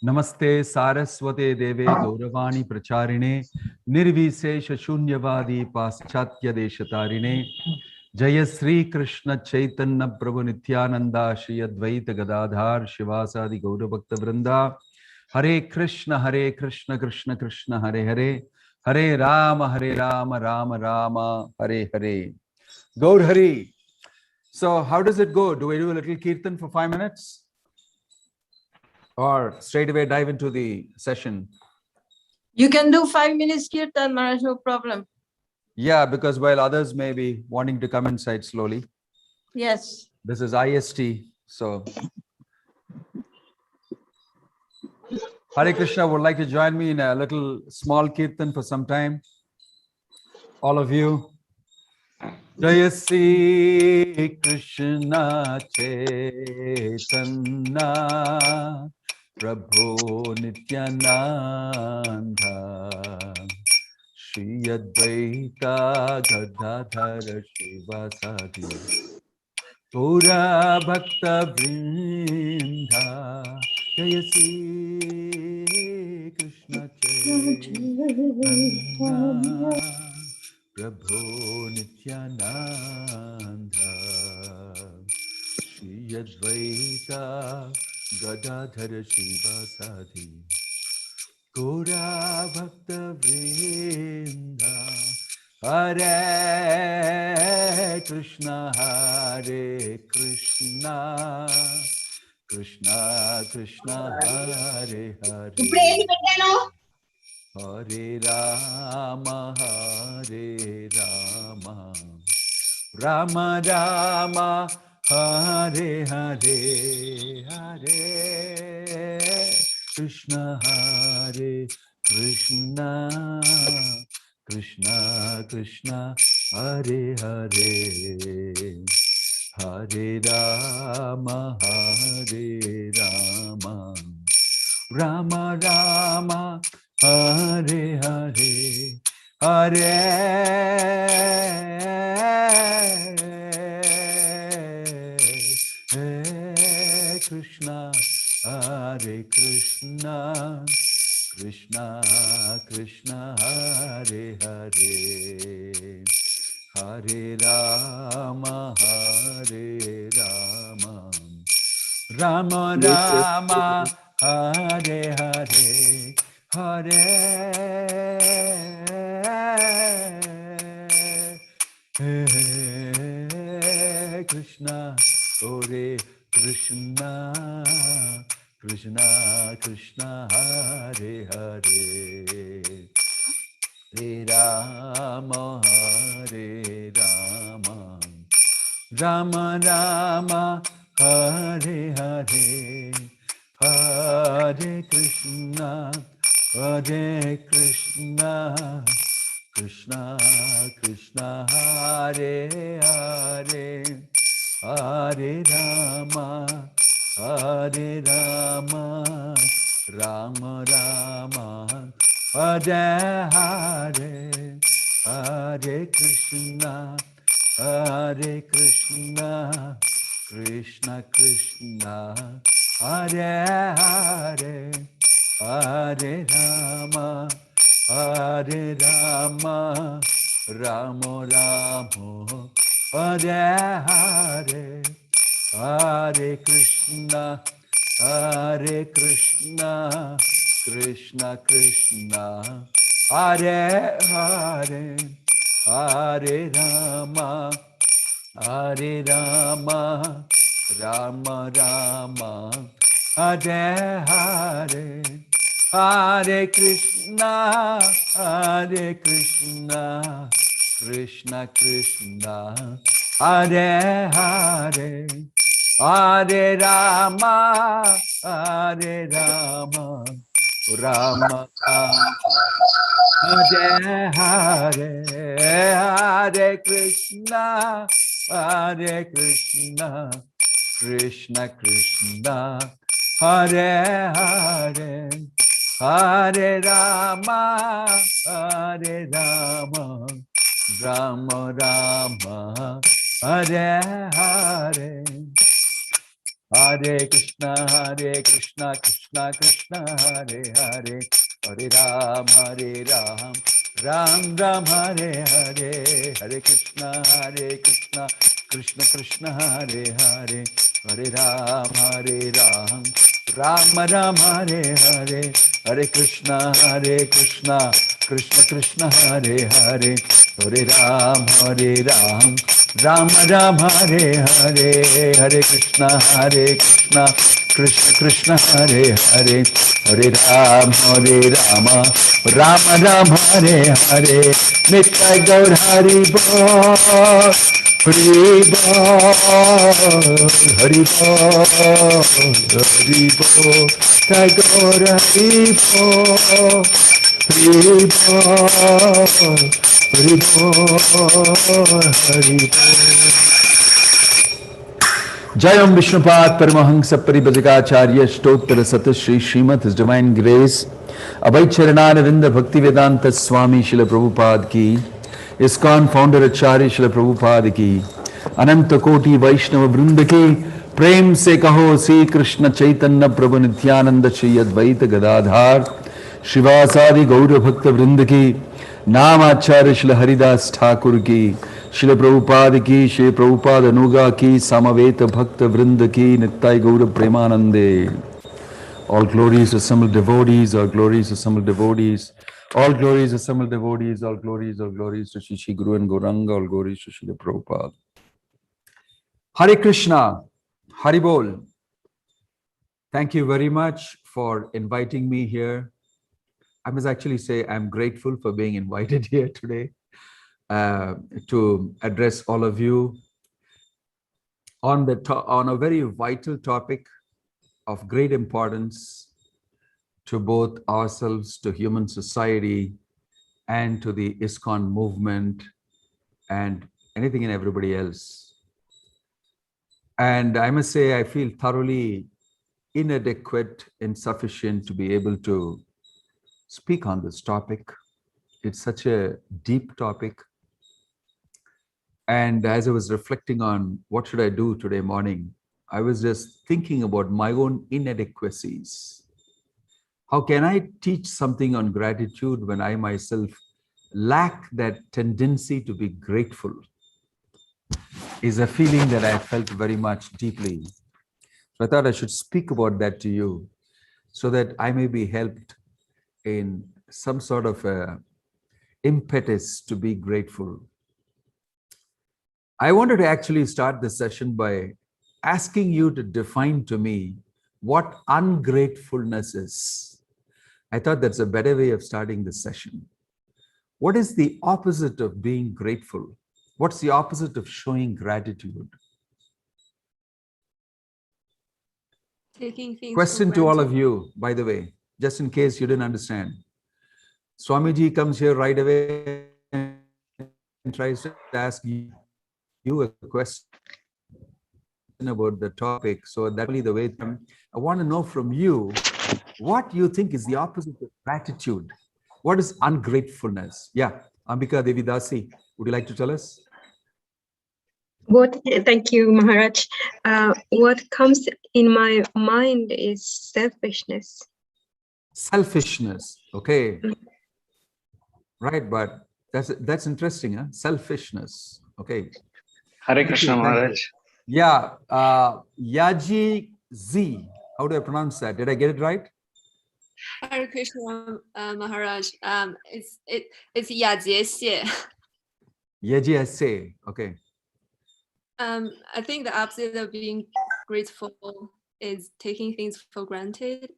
Namaste Saraswate Deve Gauravani Pracharine Nirvisesha Shunyavadi Paschatya Deshatarine Jaya Sri Krishna Chaitanya Prabhu Nityananda Shri Advaita Gadadhar Shivasadi Gauravakta Vrinda Hare Krishna Krishna Krishna Hare Hare Hare Rama Rama Rama Hare Hare. Gaur Hari. So how does it go? Do we do a little kirtan for 5 minutes? Or straight away dive into the session? You can do 5 minutes kirtan, Maharaj, no problem. Yeah, because while others may be wanting to come inside slowly. Yes. This is IST, so. Hare Krishna would like to join me in a little small kirtan for some time. All of you. Jaya Sri Krishna Chaitanya Prabhu Nityananda Shri Advaita Gadadhara Shivasadi Pura Bhakta Vrinda Jaya Sri Krishna Chaitanya Prabhu Nityananda Shri Advaita Gadadhara Shivasadi Gora Bhakta Vrinda Hare Krishna Krishna Krishna Hare Hare Hare Rama Rama Rama Hare Hare Hare Krishna Krishna Krishna Krishna Hare Hare Hare Rama Rama Rama Hare Hare Hare Krishna Krishna Krishna Krishna Hare Hare Hare Rama Rama Rama Hare Hare Hare Krishna Hare Krishna Krishna Krishna Hare Hare Hare Rama Rama Rama Hare Hare Hare Krishna Krishna Krishna Hare Hare Hare Rama Rama Rama Hare Hare Hare Krishna Krishna Krishna Hare Hare Hare Rama Rama Rama Hare Hare Hare Krishna Krishna Krishna Hare Hare Hare Rama Rama Rama Hare Hare Hare Krishna Krishna Krishna Hare Hare Hare Rama Rama Hare Hare Hare Krishna Krishna Krishna Hare Hare Hare Rama Rama Rama Hare Hare Hare Krishna, Krishna Krishna, Hare Hare, Hare Ram, Ram Ram, Hare Hare, Hare Krishna, Krishna Krishna, Hare Hare, Hare Ram, Ram Ram, Hare Hare, Hare Krishna, Krishna Krishna, Hare Hare, Hare Ram, Ram Ram, Hare Hare, Hare Krishna, Krishna Krishna, Hare Hare, Hare Ram, Ram Ram, Hare Hare, Nitya Gaur Hari Bol, Hari Bol, Hari Bol, Hari Bol, Tagore Hari Bol, Hari Bol, Hari Bol, Hari Bol. Jayam Vishnupad Paramahansa Paribhajagacharya Stottara Sata Shri Srimad His Divine Grace Abhay Charanaravinda Bhakti Vedanta Swami Srila Prabhupada Ki, ISKCON Founder Acharya Srila Prabhupada Ki, Ananta Koti Vaishnava Vrinda Ki, Prem Se Kaho Sri Krishna Chaitanya Prabhu Nityananda Shri Advaita Gadadhar Shivasadi Gaura Bhakta Vrinda Ki, Naam Acharya Srila Haridas Thakur Ki, Srila Prabhupada Ki, Srila Prabhupada Anuga Ki, Samaveta Bhakta Vrinda Ki, Nittai Gaura Premanande. All glories assembled devotees, all glories assembled devotees, all glories assembled devotees, all glories to Shri Guru and Gauranga, all glories to Srila Prabhupada. Hare Krishna, Hari Bol. Thank you very much for inviting me here. I must actually say I'm grateful for being invited here today to address all of you on a very vital topic of great importance to both ourselves, to human society, and to the ISKCON movement, and anything and everybody else. And I must say, I feel thoroughly inadequate, insufficient to be able to speak on this topic. It's such a deep topic. And as I was reflecting on what should I do today morning, I was just thinking about my own inadequacies. How can I teach something on gratitude when I myself lack that tendency to be grateful? Is a feeling that I felt very much deeply. So I thought I should speak about that to you so that I may be helped in some sort of a impetus to be grateful. I wanted to actually start this session by asking you to define to me what ungratefulness is. I thought that's a better way of starting this session. What is the opposite of being grateful? What's the opposite of showing gratitude? Taking things Question for to all granted. of you, by the way, just in case you didn't understand. Swamiji comes here right away and tries to ask you a question about the topic. So that's really the way I want to know from you what you think is the opposite of gratitude. What is ungratefulness? Yeah, Ambika Devi Dasi, would you like to tell us? Thank you, Maharaj. What comes in my mind is selfishness. Selfishness, okay. Right, but that's interesting, huh? Selfishness, okay. Hare Krishna, Maharaj. Yeah, Yaji Z. How do I pronounce that? Did I get it right? Hare Krishna, Maharaj. It's Yajie Xie. Yaji S. Okay. I think the opposite of being grateful is taking things for granted.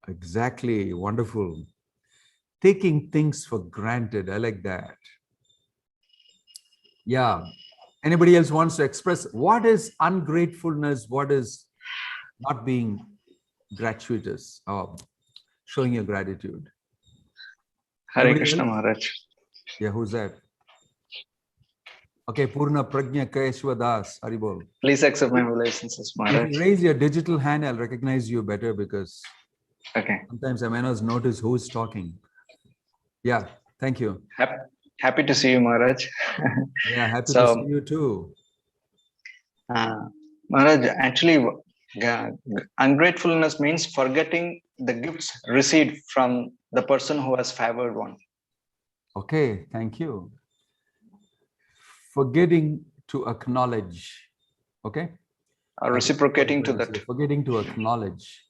Exactly, wonderful. Taking things for granted, I like that. Yeah. Anybody else wants to express what is ungratefulness? What is not being gratuitous or showing your gratitude? Hare Anybody Krishna, else? Maharaj. Yeah, who's that? Okay, Purna Prajna Keshwa Das, Haribol. Please accept my obeisances, If Maharaj. you raise your digital hand, I'll recognize you better because Okay. sometimes I may not notice who's talking. Yeah, thank you. Happy to see you, Maharaj. Yeah, happy to So, see you too. Maharaj, actually, ungratefulness means forgetting the gifts received from the person who has favored one. Okay, thank you. Forgetting to acknowledge. Okay. Or reciprocating to that. Forgetting to acknowledge.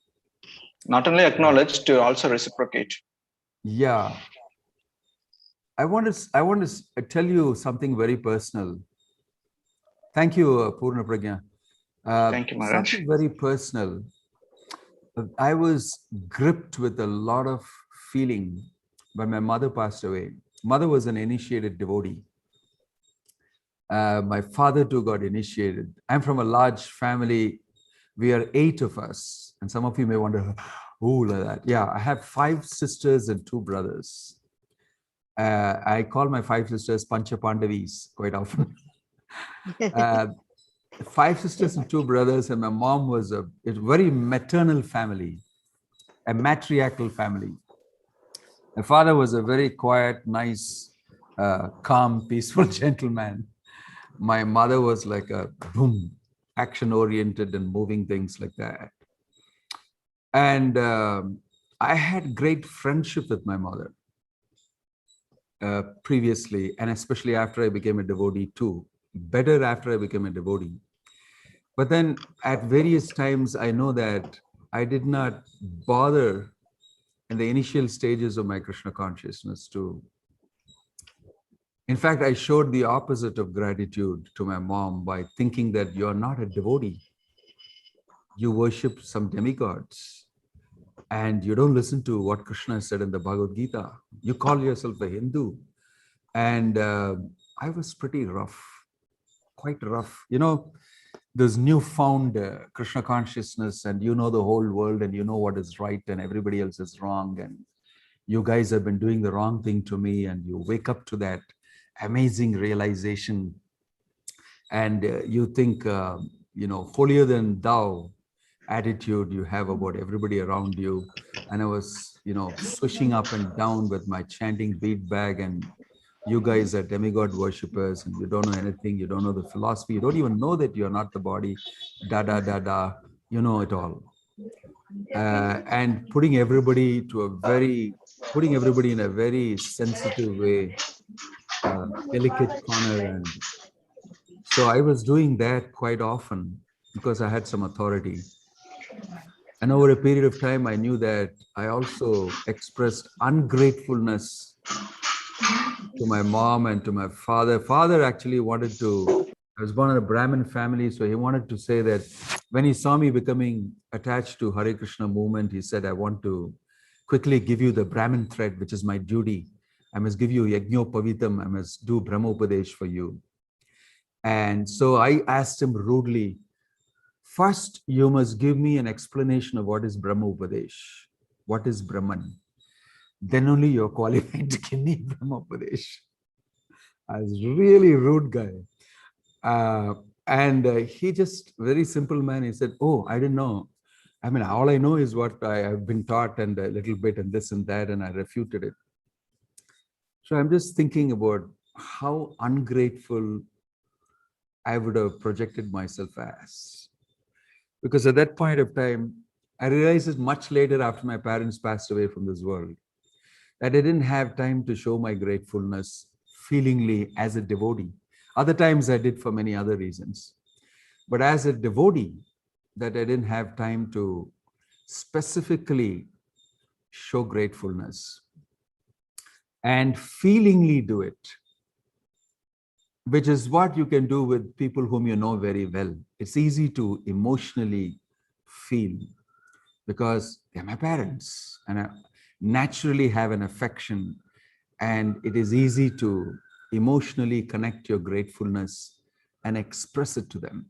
Not only acknowledge, to also reciprocate. Yeah. I want to tell you something very personal. Thank you, Purna Pragya. Thank you, Maharaj. Something very personal. I was gripped with a lot of feeling when my mother passed away. Mother was an initiated devotee. My father too got initiated. I'm from a large family. We are 8 of us. And some of you may wonder, oh, like that. Yeah, I have 5 sisters and 2 brothers. I call my 5 sisters Pancha Pandavis quite often. 5 sisters and 2 brothers, and my mom was a very maternal family, a matriarchal family. My father was a very quiet, nice, calm, peaceful gentleman. My mother was like a boom, action-oriented and moving things like that. And I had great friendship with my mother previously, and especially after I became a devotee too. Better after I became a devotee. But then at various times, I know that I did not bother in the initial stages of my Krishna consciousness to. In fact, I showed the opposite of gratitude to my mom by thinking that you're not a devotee. You worship some demigods and you don't listen to what Krishna said in the Bhagavad Gita. You call yourself a Hindu. And I was pretty rough, quite rough. You know, this newfound Krishna consciousness, and you know the whole world and you know what is right and everybody else is wrong. And you guys have been doing the wrong thing to me, and you wake up to that amazing realization. And you think, you know, holier than thou attitude you have about everybody around you. And I was, you know, swishing up and down with my chanting bead bag, and you guys are demigod worshippers and you don't know anything, you don't know the philosophy, you don't even know that you're not the body, you know it all. And putting everybody in a very sensitive way, delicate corner. And so I was doing that quite often because I had some authority. And over a period of time, I knew that I also expressed ungratefulness to my mom and to my father. Father actually wanted to, I was born in a Brahmin family, so he wanted to say that when he saw me becoming attached to Hare Krishna movement, he said, I want to quickly give you the Brahmin thread, which is my duty. I must give you Yajno Pavitam, I must do Brahmopadesh for you. And so I asked him rudely, first, you must give me an explanation of what is Brahmopadesh, what is Brahman. Then only you're qualified to give me Brahmopadesh. I was a really rude guy. And he just, very simple man, he said, oh, I didn't know. I mean, all I know is what I have been taught and a little bit and this and that, and I refuted it. So I'm just thinking about how ungrateful I would have projected myself as. Because at that point of time, I realized it much later after my parents passed away from this world, that I didn't have time to show my gratefulness feelingly as a devotee. Other times I did for many other reasons. But as a devotee, that I didn't have time to specifically show gratefulness and feelingly do it, which is what you can do with people whom you know very well. It's easy to emotionally feel because they're my parents and I naturally have an affection, and it is easy to emotionally connect your gratefulness and express it to them.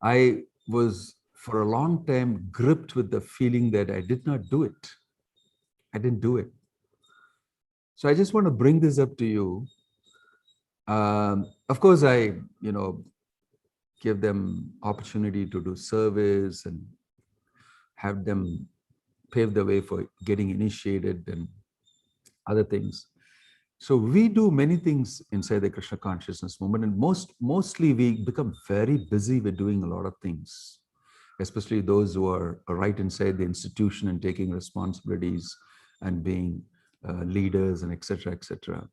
I was for a long time gripped with the feeling that I did not do it. I didn't do it. So I just want to bring this up to you. Of course, I, give them opportunity to do service and have them pave the way for getting initiated and other things. So we do many things inside the Krishna consciousness movement, and mostly we become very busy with doing a lot of things, especially those who are right inside the institution and taking responsibilities and being leaders and etc., etc.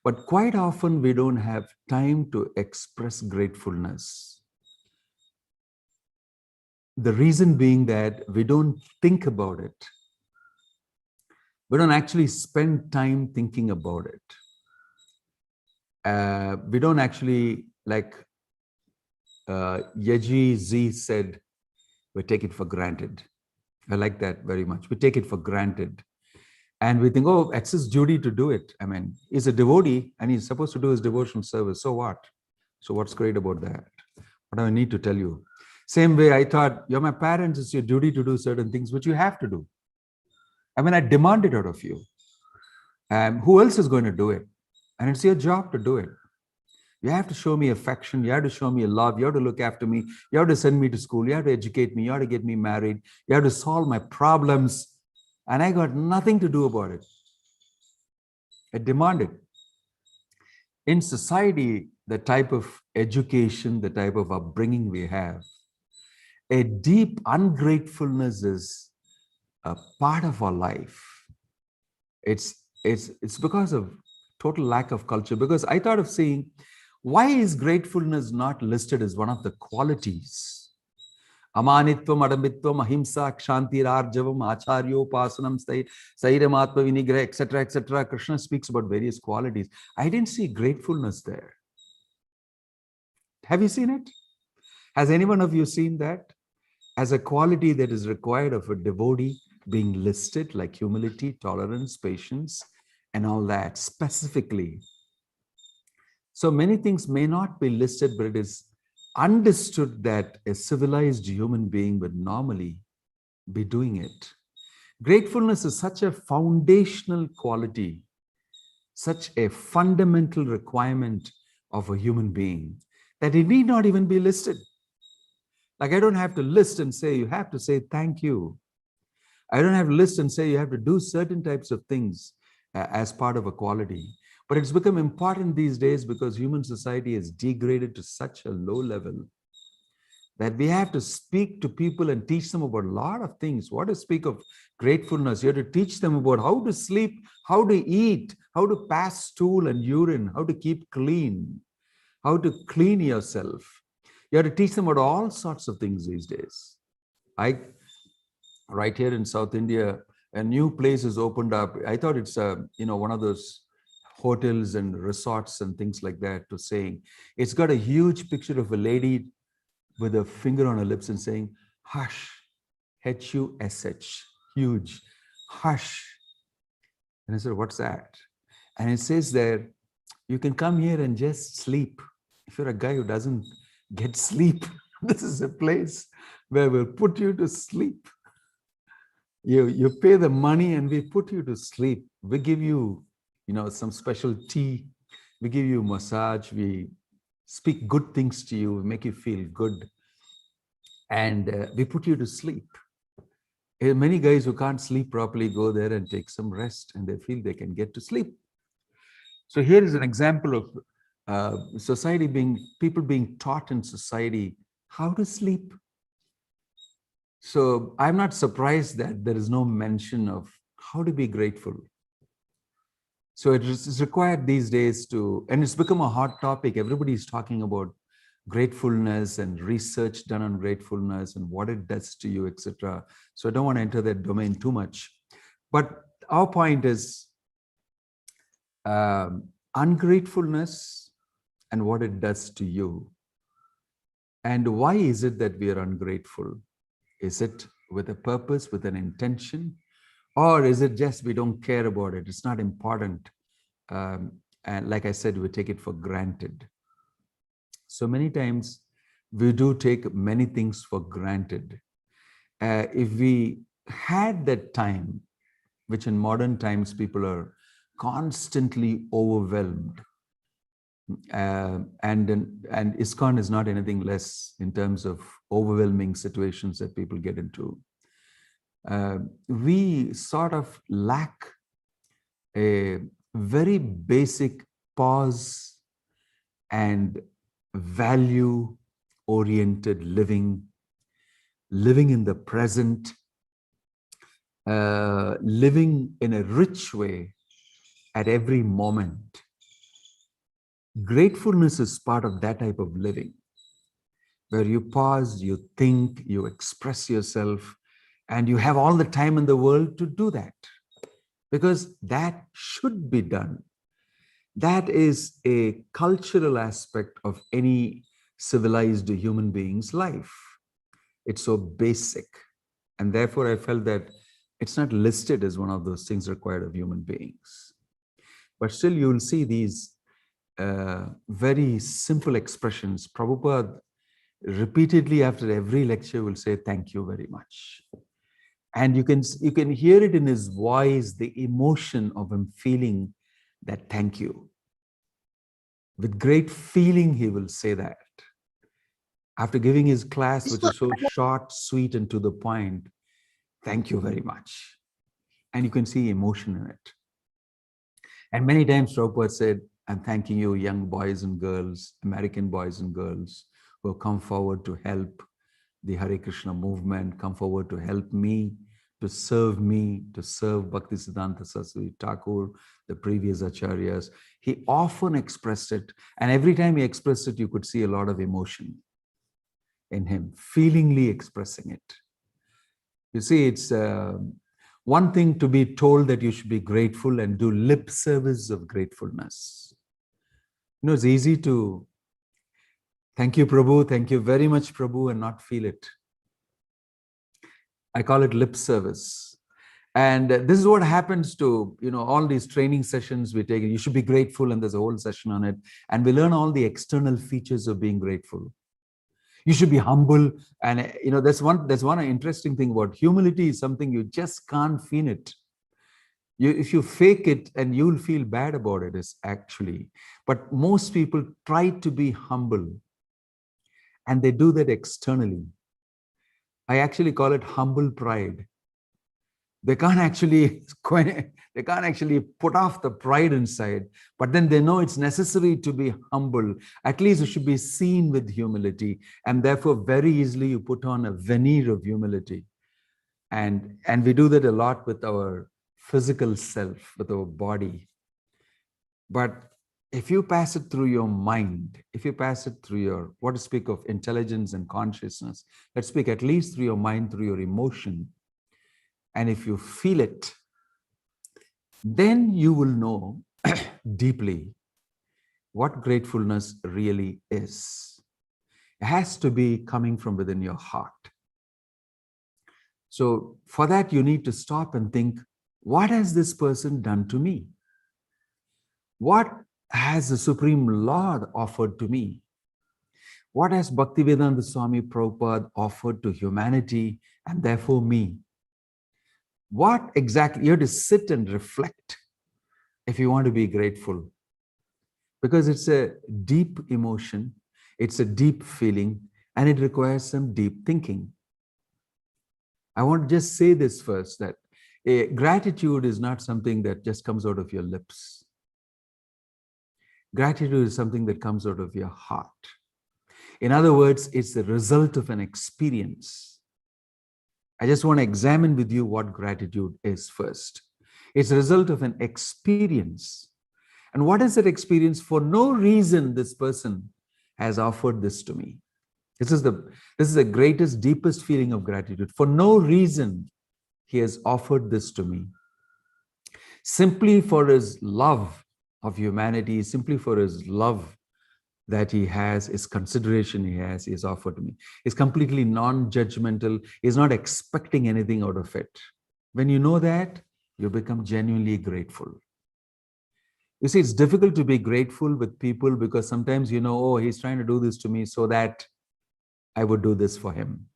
But quite often we don't have time to express gratefulness. The reason being that we don't think about it. We don't actually spend time thinking about it. We don't actually, like Yeji Z said, we take it for granted. I like that very much. We take it for granted. And we think, oh, it's his duty to do it. I mean, he's a devotee and he's supposed to do his devotional service. So what? So what's great about that? What do I need to tell you? Same way I thought, you're my parents, it's your duty to do certain things, which you have to do. I mean, I demand it out of you. Who else is going to do it? And it's your job to do it. You have to show me affection. You have to show me love. You have to look after me. You have to send me to school. You have to educate me. You have to get me married. You have to solve my problems. And I got nothing to do about it. I demand it. In society, the type of education, the type of upbringing we have, a deep ungratefulness is a part of our life. It's because of total lack of culture. Because I thought of saying, why is gratefulness not listed as one of the qualities? Amanitvam, adambitvam, ahimsa, kshantir, arjavam, acharyo, pasanam, sairam, atma, vinigra, etc., etc. Krishna speaks about various qualities. I didn't see gratefulness there. Have you seen it? Has any one of you seen that? As a quality that is required of a devotee being listed, like humility, tolerance, patience, and all that specifically. So many things may not be listed, but it is understood that a civilized human being would normally be doing it. Gratefulness is such a foundational quality, such a fundamental requirement of a human being that it need not even be listed. Like I don't have to list and say, you have to say thank you. I don't have to list and say you have to do certain types of things as part of a quality. But it's become important these days because human society is degraded to such a low level that we have to speak to people and teach them about a lot of things. What to speak of gratefulness? You have to teach them about how to sleep, how to eat, how to pass stool and urine, how to keep clean, how to clean yourself. You have to teach them about all sorts of things these days. Right here in South India, a new place has opened up. I thought it's one of those hotels and resorts and things like that, to saying it's got a huge picture of a lady with a finger on her lips and saying, hush, H-U-S-H, huge, hush. And I said, what's that? And it says there, you can come here and just sleep. If you're a guy who doesn't get sleep, this is a place where we'll put you to sleep. You pay the money and we put you to sleep. We give you, some special tea. We give you massage. We speak good things to you, make you feel good. And we put you to sleep. Many guys who can't sleep properly go there and take some rest and they feel they can get to sleep. So here is an example of people being taught in society how to sleep. So I'm not surprised that there is no mention of how to be grateful. So it is required these days and it's become a hot topic. Everybody is talking about gratefulness and research done on gratefulness and what it does to you, etc. So I don't want to enter that domain too much. But our point is ungratefulness and what it does to you. And why is it that we are ungrateful? Is it with a purpose, with an intention? Or is it just we don't care about it? It's not important. And like I said, we take it for granted. So many times we do take many things for granted. If we had that time, which in modern times people are constantly overwhelmed, and ISKCON is not anything less in terms of overwhelming situations that people get into. We sort of lack a very basic pause and value-oriented living in the present, living in a rich way at every moment. Gratefulness is part of that type of living, where you pause, you think, you express yourself, and you have all the time in the world to do that, because that should be done. That is a cultural aspect of any civilized human being's life. It's so basic. And therefore, I felt that it's not listed as one of those things required of human beings. But still, you will see these very simple expressions. Prabhupada repeatedly after every lecture will say, "Thank you very much." And you can hear it in his voice, the emotion of him feeling that thank you. With great feeling, he will say that. After giving his class, which is so short, sweet, and to the point, "Thank you very much." And you can see emotion in it. And many times Prabhupada said, "I'm thanking you, young boys and girls, American boys and girls, who have come forward to help the Hare Krishna movement, come forward to help me, to serve Bhaktisiddhanta Saraswati Thakur, the previous acharyas." He often expressed it, and every time he expressed it, you could see a lot of emotion in him, feelingly expressing it. You see, it's one thing to be told that you should be grateful and do lip service of gratefulness. You know, it's easy to thank you, Prabhu, thank you very much, Prabhu, and not feel it. I call it lip service. And this is what happens to, all these training sessions we take. You should be grateful, and there's a whole session on it. And we learn all the external features of being grateful. You should be humble. And, that's one interesting thing about humility is something you just can't feel it. If you fake it, and you'll feel bad about it, is actually. But most people try to be humble, and they do that externally. I actually call it humble pride. They can't actually put off the pride inside, but then they know it's necessary to be humble. At least it should be seen with humility, and therefore very easily you put on a veneer of humility. And we do that a lot with our physical self, with our body. But if you pass it through your mind, if you pass it through your, what to speak of intelligence and consciousness, let's speak at least through your mind, through your emotion, and if you feel it, then you will know deeply what gratefulness really is. It has to be coming from within your heart. So for that, you need to stop and think, what has this person done to me? What has the Supreme Lord offered to me? What has Bhaktivedanta Swami Prabhupada offered to humanity and therefore me? What exactly? You have to sit and reflect if you want to be grateful, because it's a deep emotion, it's a deep feeling, and it requires some deep thinking. I want to just say this first, that gratitude is not something that just comes out of your lips. Gratitude is something that comes out of your heart. In other words, it's the result of an experience. I just want to examine with you what gratitude is first. It's a result of an experience. And what is that experience? For no reason this person has offered this to me. This is the greatest, deepest feeling of gratitude. For no reason he has offered this to me. Simply for his love of humanity, simply for his love that he has, his consideration he has offered to me. He's completely non-judgmental. He's not expecting anything out of it. When you know that, you become genuinely grateful. You see, it's difficult to be grateful with people because sometimes oh, he's trying to do this to me so that I would do this for him.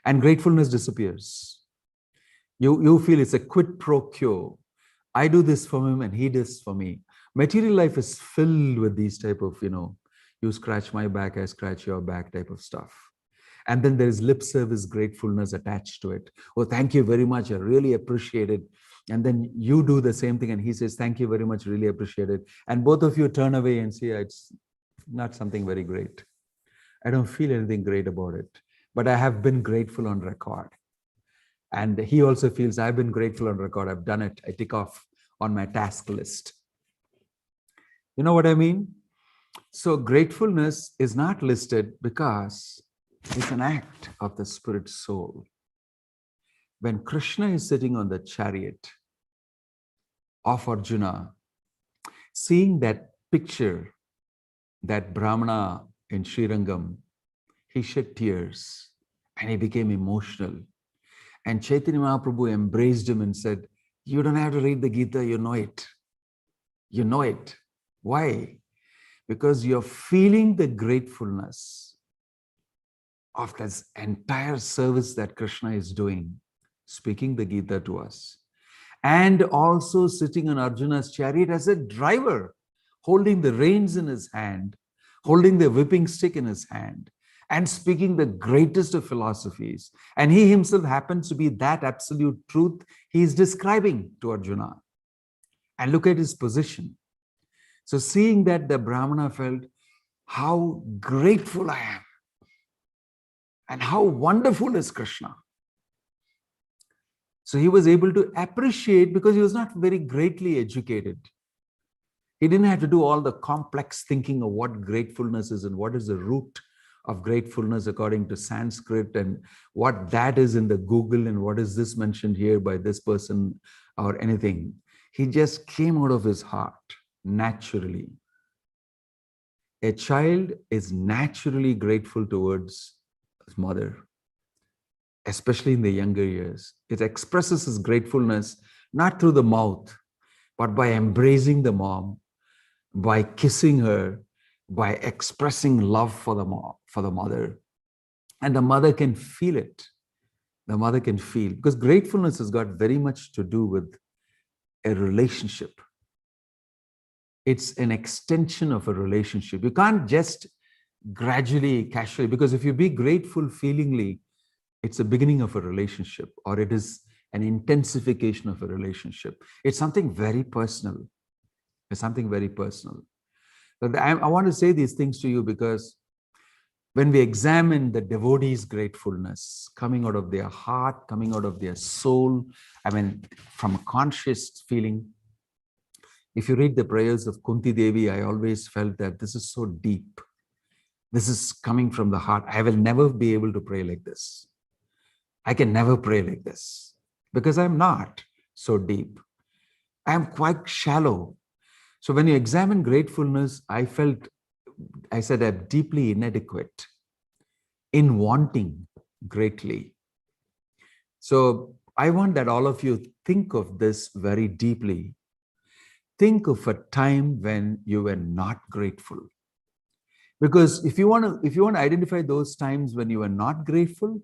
And gratefulness disappears. You feel it's a quid pro quo. I do this for him and he does for me. Material life is filled with these type of, you scratch my back, I scratch your back type of stuff. And then there is lip service gratefulness attached to it. Oh, thank you very much. I really appreciate it. And then you do the same thing and he says, thank you very much, really appreciate it. And both of you turn away and say, it's not something very great. I don't feel anything great about it, but I have been grateful on record. And he also feels I've been grateful on record. I've done it. I tick off on my task list. You know what I mean? So gratefulness is not listed because it's an act of the spirit soul. When Krishna is sitting on the chariot of Arjuna, seeing that picture, that Brahmana in Srirangam, he shed tears and he became emotional. And Chaitanya Mahaprabhu embraced him and said, you don't have to read the Gita, you know it. You know it. Why? Because you're feeling the gratefulness of this entire service that Krishna is doing, speaking the Gita to us. And also sitting on Arjuna's chariot as a driver, holding the reins in his hand, holding the whipping stick in his hand, and speaking the greatest of philosophies. And he himself happens to be that absolute truth he is describing to Arjuna. And look at his position. So seeing that, the Brahmana felt, how grateful I am. And how wonderful is Krishna. So he was able to appreciate because he was not very greatly educated. He didn't have to do all the complex thinking of what gratefulness is and what is the root of gratefulness according to Sanskrit and what that is in the Google and what is this mentioned here by this person or anything. He just came out of his heart naturally. A child is naturally grateful towards his mother, especially in the younger years. It expresses his gratefulness not through the mouth, but by embracing the mom, by kissing her, by expressing love for the mom, for the mother. And the mother can feel it. The mother can feel, because gratefulness has got very much to do with a relationship. It's an extension of a relationship. You can't just gradually, casually, because if you be grateful feelingly, it's the beginning of a relationship, or it is an intensification of a relationship. It's something very personal. It's something very personal. But I want to say these things to you because when we examine the devotees' gratefulness coming out of their heart, coming out of their soul, I mean, from a conscious feeling, if you read the prayers of Kunti Devi, I always felt that this is so deep. This is coming from the heart. I will never be able to pray like this. I can never pray like this because I'm not so deep. I'm quite shallow. So when you examine gratefulness, I said I'm deeply inadequate in wanting greatly. So I want that all of you think of this very deeply. Think of a time when you were not grateful. Because if you want to identify those times when you were not grateful,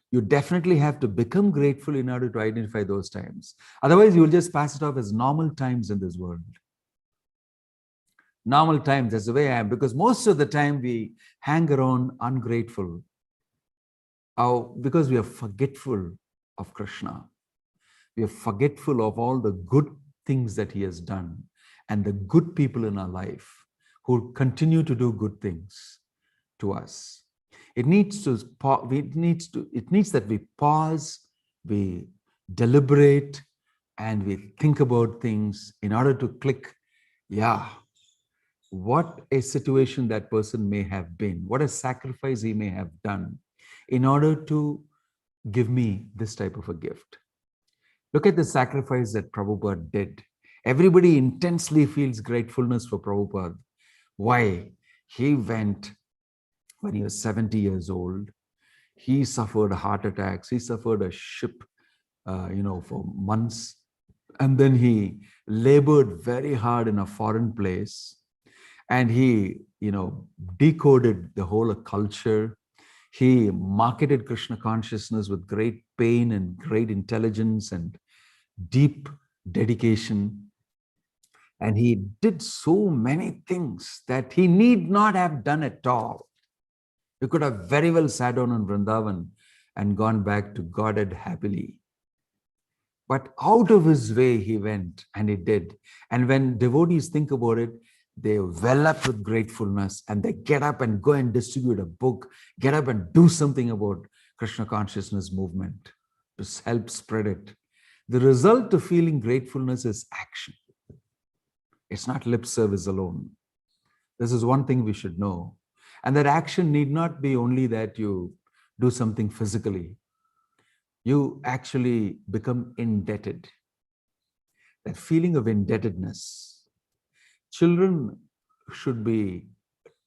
you definitely have to become grateful in order to identify those times. Otherwise, you will just pass it off as normal times in this world. Normal times, that's the way I am, because most of the time we hang around ungrateful because we are forgetful of Krishna. We are forgetful of all the good things that he has done and the good people in our life who continue to do good things to us. It needs that we pause, we deliberate, and we think about things in order to click, yeah, what a situation that person may have been, what a sacrifice he may have done in order to give me this type of a gift. Look at the sacrifice that Prabhupada did. Everybody intensely feels gratefulness for Prabhupada. Why? He went when he was 70 years old. He suffered heart attacks. He suffered a ship, for months. And then he labored very hard in a foreign place. And he, decoded the whole culture. He marketed Krishna consciousness with great pain and great intelligence and deep dedication. And he did so many things that he need not have done at all. He could have very well sat down in Vrindavan and gone back to Godhead happily. But out of his way he went, and he did. And when devotees think about it, they well up with gratefulness, and they get up and go and distribute a book, get up and do something about Krishna consciousness movement to help spread it. The result of feeling gratefulness is action. It's not lip service alone. This is one thing we should know. And that action need not be only that you do something physically. You actually become indebted. That feeling of indebtedness. Children should be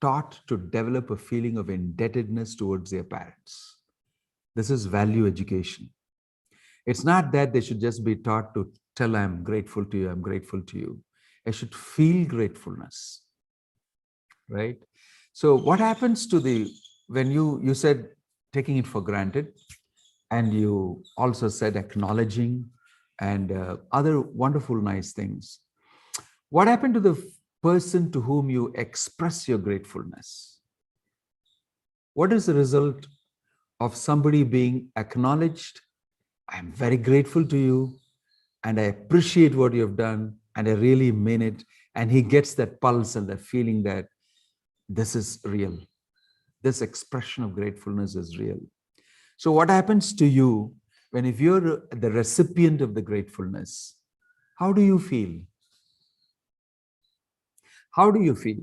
taught to develop a feeling of indebtedness towards their parents. This is value education. It's not that they should just be taught to tell, I'm grateful to you, I'm grateful to you. They should feel gratefulness, right? So what happens to when you said taking it for granted, and you also said acknowledging and other wonderful, nice things. What happened to the person to whom you express your gratefulness? What is the result of somebody being acknowledged? I'm very grateful to you, and I appreciate what you have done, and I really mean it. And he gets that pulse and that feeling that this is real. This expression of gratefulness is real. So what happens to you if you're the recipient of the gratefulness? How do you feel? How do you feel?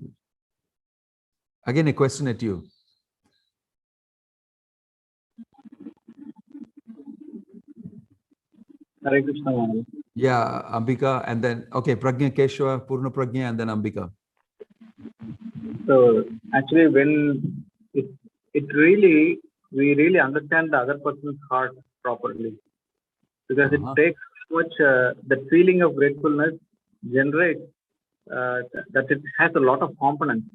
Again, a question at you. Hare Krishna. Yeah, Ambika, and then, okay, Prajna Keshava, Purna Prajna, and then Ambika. So actually, when we really understand the other person's heart properly, because it takes so much, the feeling of gratefulness generates, that it has a lot of components,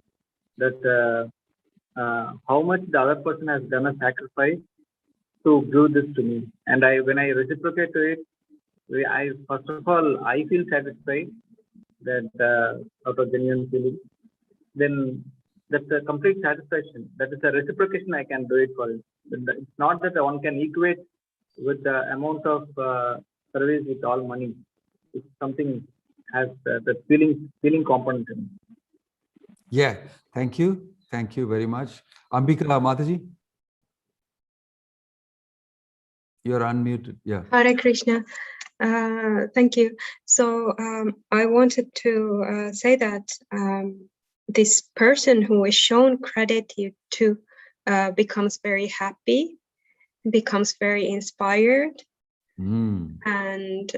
that how much the other person has done a sacrifice to give this to me. And when I reciprocate to it, first of all, I feel satisfied that out of genuine feeling. Then that's a complete satisfaction. That is a reciprocation I can do it for it. It's not that one can equate with the amount of service with all money. It's something has the feeling component in it. Yeah, thank you. Thank you very much. Ambika Mataji, you're unmuted. Yeah. Hare Krishna. Thank you. So I wanted to say that this person who is shown gratitude to becomes very happy, becomes very inspired, and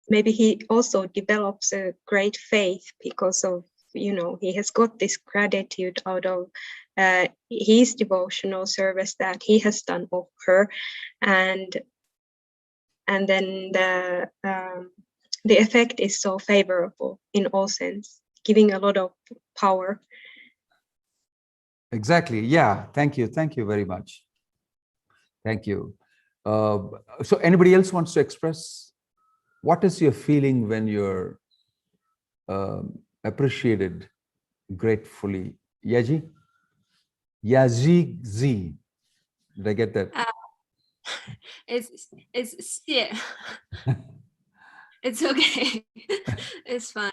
maybe he also develops a great faith because of, he has got this gratitude out of his devotional service that he has done of her, and then the effect is so favorable in all sense, giving a lot of power. Exactly. Yeah. Thank you. Thank you very much. Thank you. So anybody else wants to express? What is your feeling when you're appreciated gratefully? Yaji? Yaji Z. Did I get that? It's shit. It's okay. It's fine.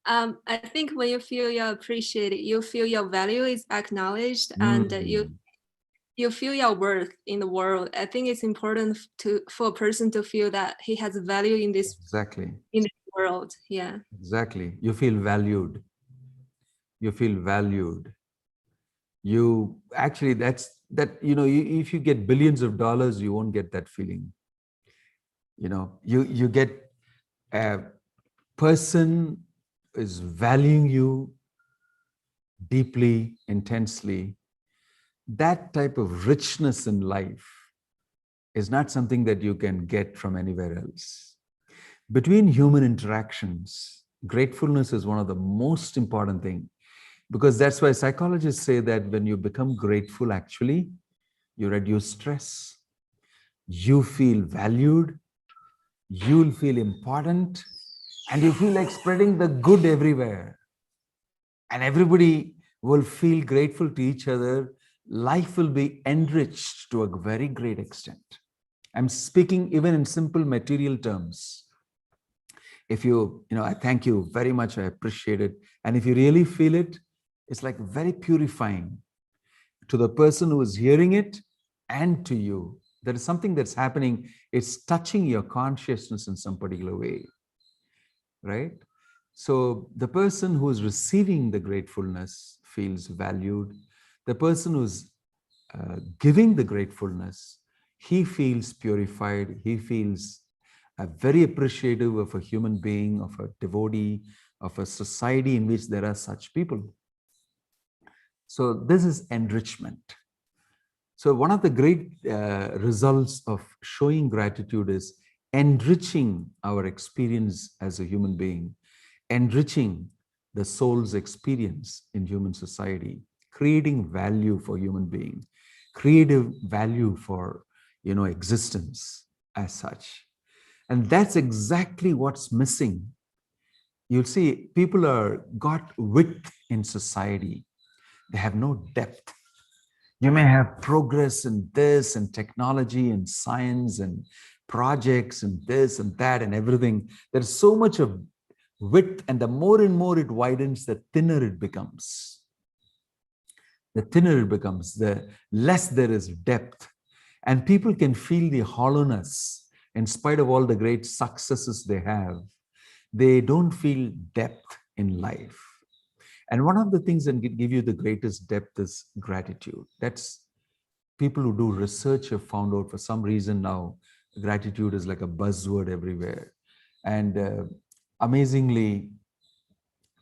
I think when you feel you're appreciated, you feel your value is acknowledged, and you feel your worth in the world. I think it's important for a person to feel that he has value in this in this world. Yeah. Exactly. You feel valued. You feel valued. You actually, if you get billions of dollars, you won't get that feeling. You get a person is valuing you deeply, intensely. That type of richness in life is not something that you can get from anywhere else. Between human interactions, gratefulness is one of the most important things, because that's why psychologists say that when you become grateful, actually, you reduce stress, you feel valued, you'll feel important, and you feel like spreading the good everywhere. And everybody will feel grateful to each other. Life will be enriched to a very great extent. I'm speaking even in simple material terms. If I thank you very much, I appreciate it. And if you really feel it, it's like very purifying to the person who is hearing it and to you. There is something that's happening. It's touching your consciousness in some particular way, right? So the person who is receiving the gratefulness feels valued. The person who's giving the gratefulness, he feels purified. He feels very appreciative of a human being, of a devotee, of a society in which there are such people. So this is enrichment. So one of the great results of showing gratitude is enriching our experience as a human being, enriching the soul's experience in human society, creating value for human being, creative value for existence as such. And that's exactly what's missing. You'll see people got width in society. They have no depth. You may have progress in this and technology and science and projects and this and that and everything. There's so much of width, and the more and more it widens, the thinner it becomes. The thinner it becomes, the less there is depth. And people can feel the hollowness in spite of all the great successes they have. They don't feel depth in life. And one of the things that can give you the greatest depth is gratitude. That's people who do research have found out for some reason now, gratitude is like a buzzword everywhere. And amazingly,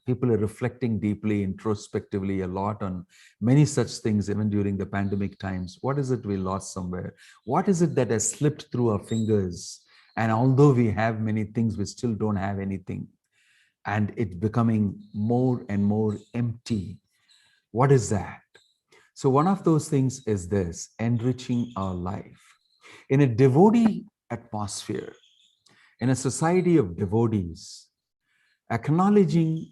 people are reflecting deeply, introspectively a lot on many such things, even during the pandemic times. What is it we lost somewhere? What is it that has slipped through our fingers? And although we have many things, we still don't have anything. And it's becoming more and more empty. What is that? So one of those things is this, enriching our life. In a devotee atmosphere, in a society of devotees, acknowledging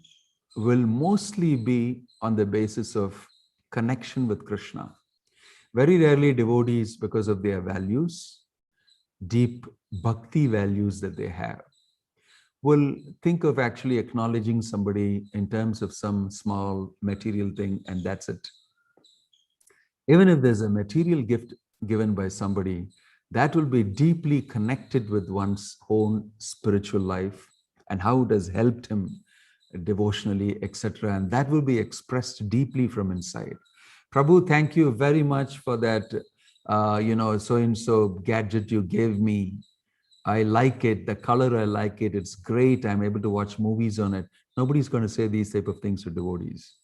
will mostly be on the basis of connection with Krishna. Very rarely devotees, because of their values, deep bhakti values that they have, will think of actually acknowledging somebody in terms of some small material thing, and that's it. Even if there's a material gift given by somebody, that will be deeply connected with one's own spiritual life and how it has helped him devotionally, etc. And that will be expressed deeply from inside. Prabhu, thank you very much for that, so-and-so gadget you gave me. I like it, the color, I like it, it's great, I'm able to watch movies on it. Nobody's going to say these type of things to devotees.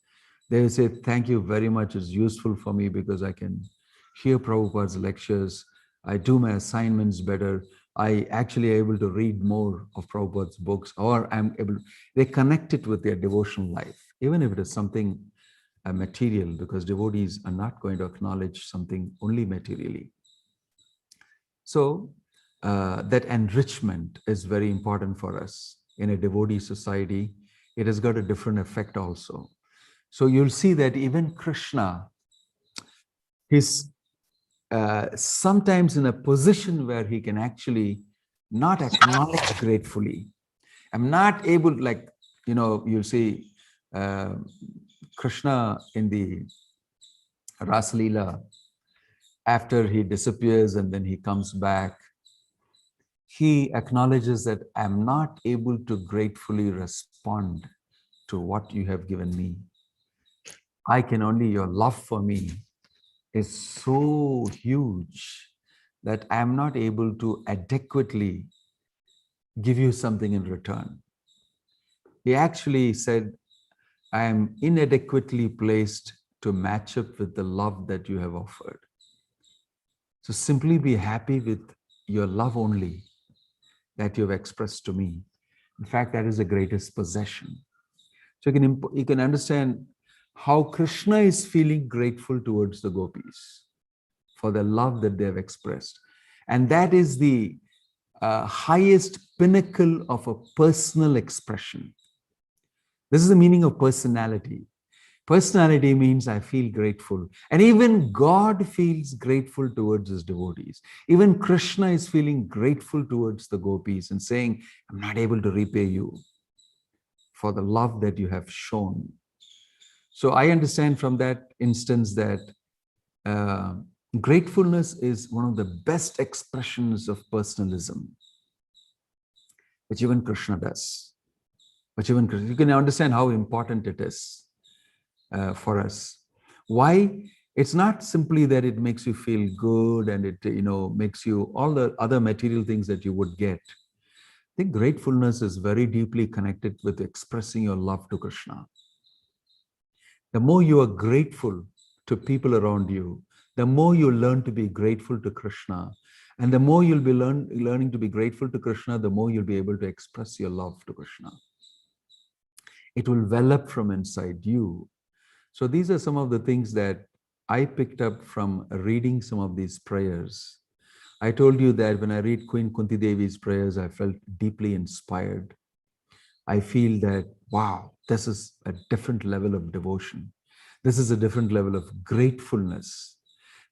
They will say, thank you very much, it's useful for me because I can hear Prabhupada's lectures, I do my assignments better, I actually able to read more of Prabhupada's books, or I'm able, they connect it with their devotional life, even if it is something material, because devotees are not going to acknowledge something only materially. So that enrichment is very important for us in a devotee society. It has got a different effect also. So you'll see that even Krishna is sometimes in a position where he can actually not acknowledge gratefully. I'm not able, like, you'll see Krishna in the Rasa Leela, after he disappears and then he comes back, he acknowledges that I'm not able to gratefully respond to what you have given me. I can only, your love for me is so huge that I'm not able to adequately give you something in return. He actually said, I am inadequately placed to match up with the love that you have offered. So simply be happy with your love only that you have expressed to me. In fact, that is the greatest possession. So you can understand how Krishna is feeling grateful towards the gopis for the love that they have expressed. And that is the highest pinnacle of a personal expression. This is the meaning of personality. Personality means I feel grateful. And even God feels grateful towards his devotees. Even Krishna is feeling grateful towards the gopis and saying, I'm not able to repay you for the love that you have shown. So I understand from that instance that gratefulness is one of the best expressions of personalism, which even Krishna does. Which even Krishna, you can understand how important it is for us. Why? It's not simply that it makes you feel good and it makes you all the other material things that you would get. I think gratefulness is very deeply connected with expressing your love to Krishna. The more you are grateful to people around you, the more you learn to be grateful to Krishna. And the more you'll be learning to be grateful to Krishna, the more you'll be able to express your love to Krishna. It will well up from inside you. So these are some of the things that I picked up from reading some of these prayers. I told you that when I read Queen Kunti Devi's prayers, I felt deeply inspired. I feel that, wow, this is a different level of devotion. This is a different level of gratefulness,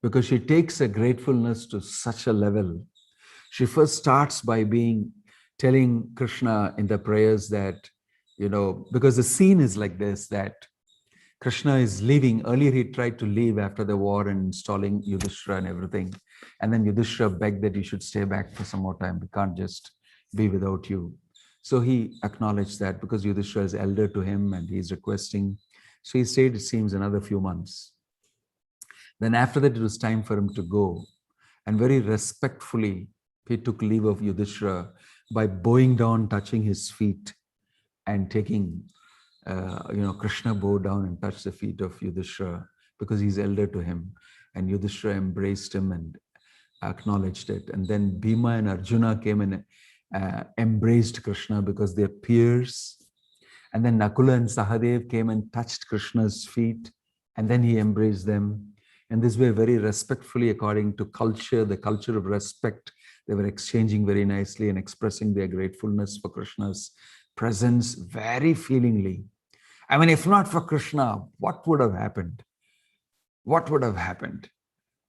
because she takes a gratefulness to such a level. She first starts by telling Krishna in the prayers that, because the scene is like this, that Krishna is leaving. Earlier, he tried to leave after the war and installing Yudhishthira and everything. And then Yudhishthira begged that you should stay back for some more time. We can't just be without you. So he acknowledged that because Yudhishthira is elder to him and he's requesting. So he stayed, it seems, another few months. Then after that, it was time for him to go. And very respectfully, he took leave of Yudhishthira by bowing down, touching his feet and taking Krishna bowed down and touched the feet of Yudhishthira because he's elder to him. And Yudhishthira embraced him and acknowledged it. And then Bhima and Arjuna came and embraced Krishna because they're peers. And then Nakula and Sahadev came and touched Krishna's feet. And then he embraced them. And this way, very respectfully, according to culture, the culture of respect, they were exchanging very nicely and expressing their gratefulness for Krishna's presence very feelingly. I mean, if not for Krishna, what would have happened? What would have happened?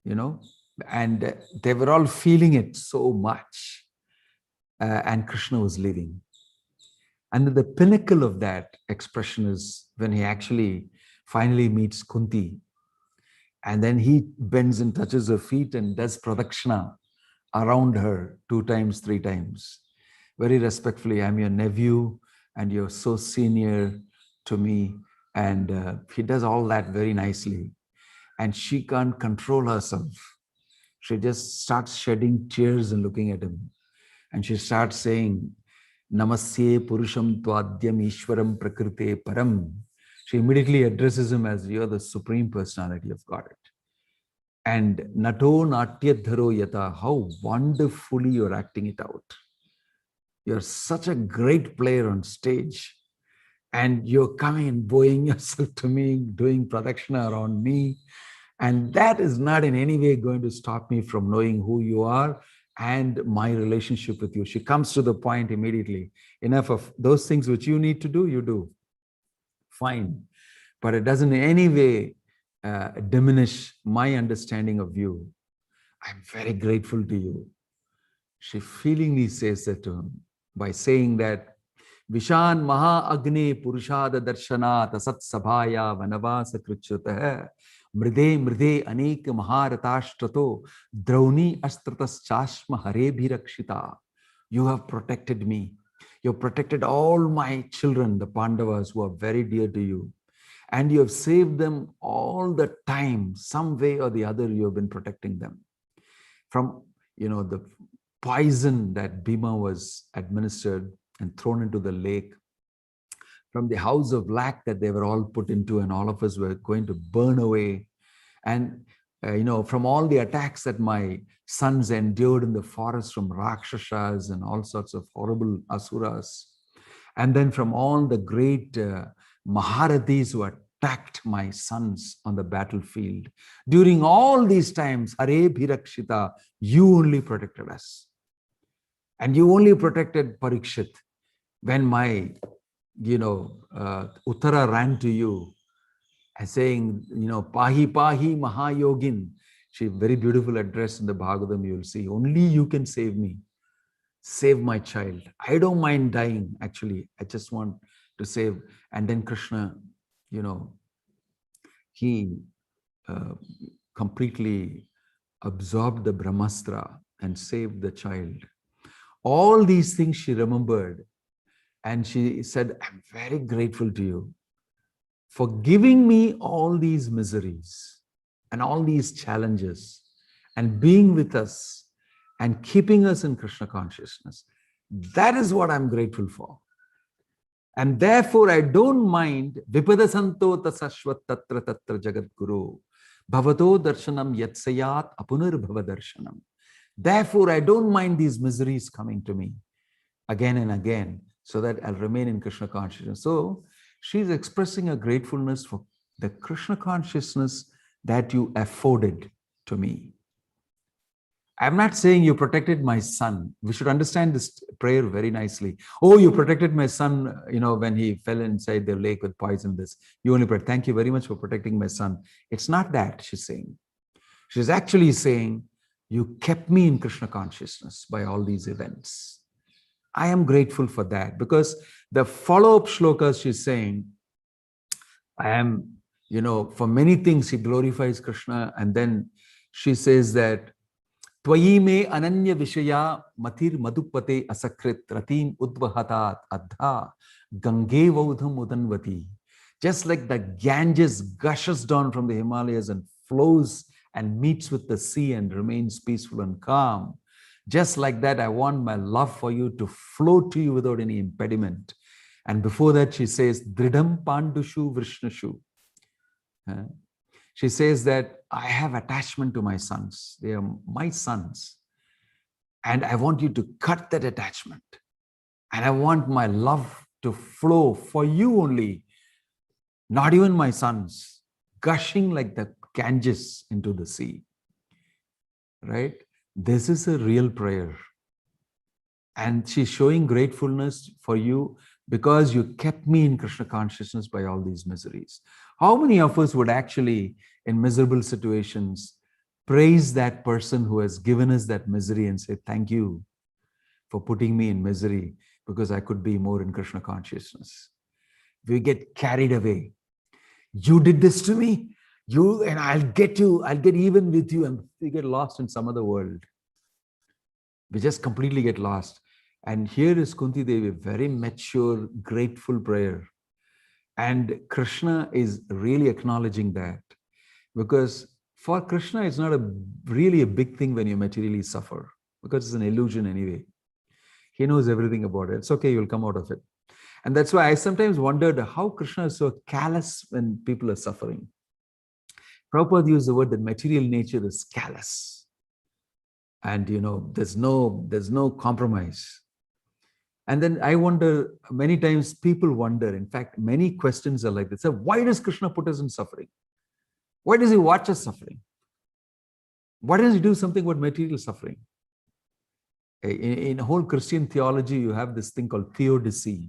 And they were all feeling it so much. And Krishna was leaving. And the pinnacle of that expression is when he actually finally meets Kunti. And then he bends and touches her feet and does pradakshina around her 2 times, 3 times. Very respectfully, I'm your nephew and you're so senior to me. And he does all that very nicely. And she can't control herself. She just starts shedding tears and looking at him. And she starts saying, Namasye Purusham Tvadyam Ishwaram Prakrite Param. She immediately addresses him as, you're the Supreme Personality of Godhead. And Nato Natyadharo Yata, how wonderfully you're acting it out. You're such a great player on stage. And you're coming and bowing yourself to me, doing pradakshina around me. And that is not in any way going to stop me from knowing who you are and my relationship with you. She comes to the point immediately. Enough of those things which you need to do, you do. Fine. But it doesn't in any way diminish my understanding of you. I'm very grateful to you. She feelingly says that to him by saying that Vishan Maha Agni Purushada Darshanat Asat Sabhaya Vanavasa Krichyutah Mride Mride Anek Maharatashtrato Drauni Astratas Chashma Hare Bhirakshita. You have protected me. You have protected all my children, the Pandavas, who are very dear to you. And you have saved them all the time. Some way or the other, you have been protecting them from, the poison that Bhima was administered and thrown into the lake, from the house of lac that they were all put into, and all of us were going to burn away. And, from all the attacks that my sons endured in the forest from Rakshasas and all sorts of horrible asuras. And then from all the great Maharathis who attacked my sons on the battlefield. During all these times, Hare Bhirakshita, you only protected us. And you only protected Parikshit. When my, Uttara ran to you, and saying, Pahi Pahi Mahayogin. She very beautiful address in the Bhagavatam, you will see. Only you can save me. Save my child. I don't mind dying, actually. I just want to save. And then Krishna, he completely absorbed the Brahmastra and saved the child. All these things she remembered. And she said, I'm very grateful to you for giving me all these miseries and all these challenges and being with us and keeping us in Krishna consciousness. That is what I'm grateful for. And therefore, I don't mind Vipadasanto tasashvat tatra tatra jagat guru bhavato darshanam yatsayat apunar bhava darshanam. Therefore, I don't mind these miseries coming to me again and again, so that I'll remain in Krishna consciousness. So she's expressing a gratefulness for the Krishna consciousness that you afforded to me. I'm not saying you protected my son. We should understand this prayer very nicely. Oh, you protected my son, when he fell inside the lake with poison. This, you only prayed. Thank you very much for protecting my son. It's not that she's saying. She's actually saying, you kept me in Krishna consciousness by all these events. I am grateful for that, because the follow-up shlokas she's saying, I am, for many things she glorifies Krishna, and then she says that Twayi me ananya vishaya matir madupate asakrit ratim udvahatat adha gange vaudham udanvati. Just like the Ganges gushes down from the Himalayas and flows and meets with the sea and remains peaceful and calm, just like that, I want my love for you to flow to you without any impediment. And before that, she says, Dridham Pandushu Vrishnashu. She says that I have attachment to my sons. They are my sons. And I want you to cut that attachment. And I want my love to flow for you only, not even my sons, gushing like the Ganges into the sea. Right? This is a real prayer. And she's showing gratefulness for you because you kept me in Krishna consciousness by all these miseries. How many of us would actually, in miserable situations, praise that person who has given us that misery and say, thank you for putting me in misery because I could be more in Krishna consciousness. We get carried away. You did this to me, and I'll get even with you, and we get lost in some other world. We just completely get lost. And here is Kunti Devi, very mature, grateful prayer. And Krishna is really acknowledging that. Because for Krishna, it's not really a big thing when you materially suffer, because it's an illusion anyway. He knows everything about it. It's okay, you'll come out of it. And that's why I sometimes wondered how Krishna is so callous when people are suffering. Prabhupada used the word that material nature is callous. And there's no compromise. And then I wonder, many times people wonder, in fact, many questions are like this. So why does Krishna put us in suffering? Why does he watch us suffering? Why does he do something about material suffering? In whole Christian theology, you have this thing called theodicy,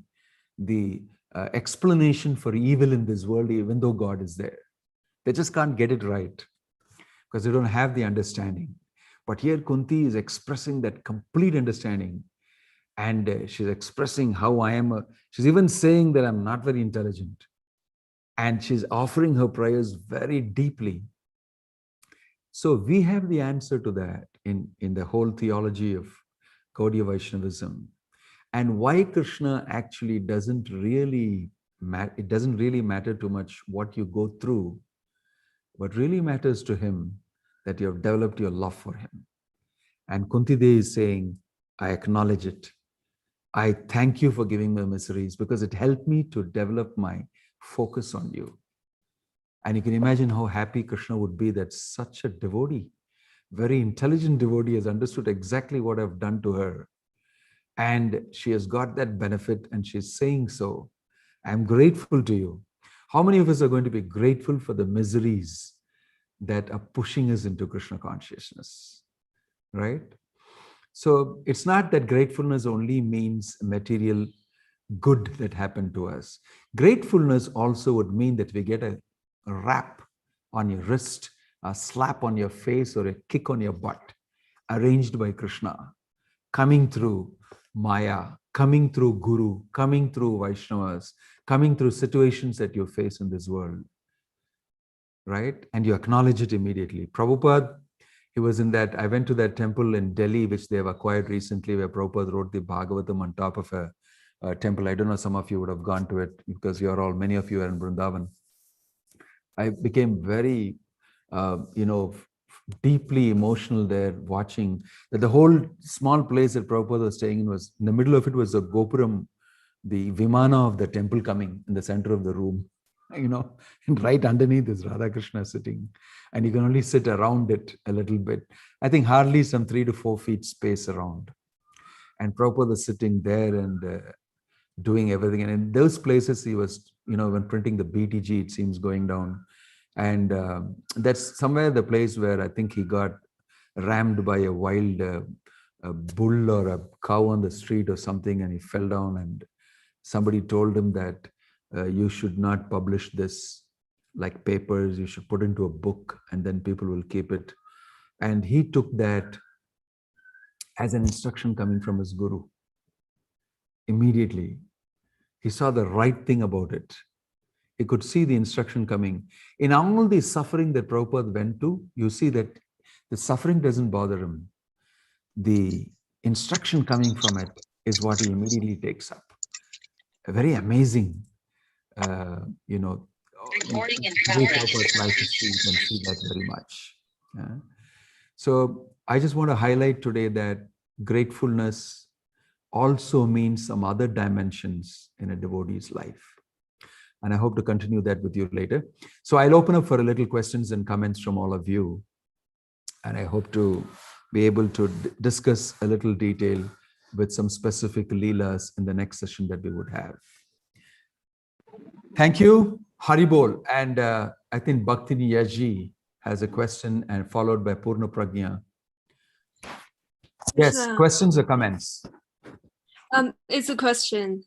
the explanation for evil in this world, even though God is there. They just can't get it right because they don't have the understanding. But here Kunti is expressing that complete understanding. And she's expressing how she's even saying that I'm not very intelligent. And she's offering her prayers very deeply. So we have the answer to that in the whole theology of Gaudiya Vaishnavism. And why Krishna actually doesn't really matter too much what you go through. What really matters to him, that you have developed your love for him. And Kunti Devi is saying, I acknowledge it. I thank you for giving me miseries because it helped me to develop my focus on you. And you can imagine how happy Krishna would be that such a devotee, very intelligent devotee, has understood exactly what I've done to her. And she has got that benefit and she's saying so. I'm grateful to you. How many of us are going to be grateful for the miseries that are pushing us into Krishna consciousness, right? So it's not that gratefulness only means material good that happened to us. Gratefulness also would mean that we get a rap on your wrist, a slap on your face, or a kick on your butt, arranged by Krishna, coming through Maya, coming through Guru, coming through Vaishnavas, coming through situations that you face in this world, right? And you acknowledge it immediately. Prabhupada, he was in that, I went to that temple in Delhi, which they have acquired recently, where Prabhupada wrote the Bhagavatam on top of a temple. I don't know, some of you would have gone to it because many of you are in Vrindavan. I became very, deeply emotional there, watching that the whole small place that Prabhupada was staying in was, in the middle of it was a Gopuram, the Vimana of the temple coming in the center of the room, and right underneath is Radha Krishna sitting, and you can only sit around it a little bit. I think hardly some 3 to 4 feet space around. And Prabhupada was sitting there and doing everything. And in those places, he was, when printing the BTG, it seems, going down. And that's somewhere the place where I think he got rammed by a wild bull or a cow on the street or something, and he fell down, and somebody told him that you should not publish this like papers, you should put into a book and then people will keep it. And he took that as an instruction coming from his guru. Immediately, he saw the right thing about it. He could see the instruction coming. In all the suffering that Prabhupada went to, you see that the suffering doesn't bother him. The instruction coming from it is what he immediately takes up. A very amazing, Recording in Prabhupada's life history. You can see that very much. So I just want to highlight today that gratefulness also means some other dimensions in a devotee's life. And I hope to continue that with you later. So I'll open up for a little questions and comments from all of you. And I hope to be able to discuss a little detail with some specific leelas in the next session that we would have. Thank you, Haribol. And I think Bhakti Yaji has a question, and followed by Purna Pragya. Yes, questions or comments? It's a question.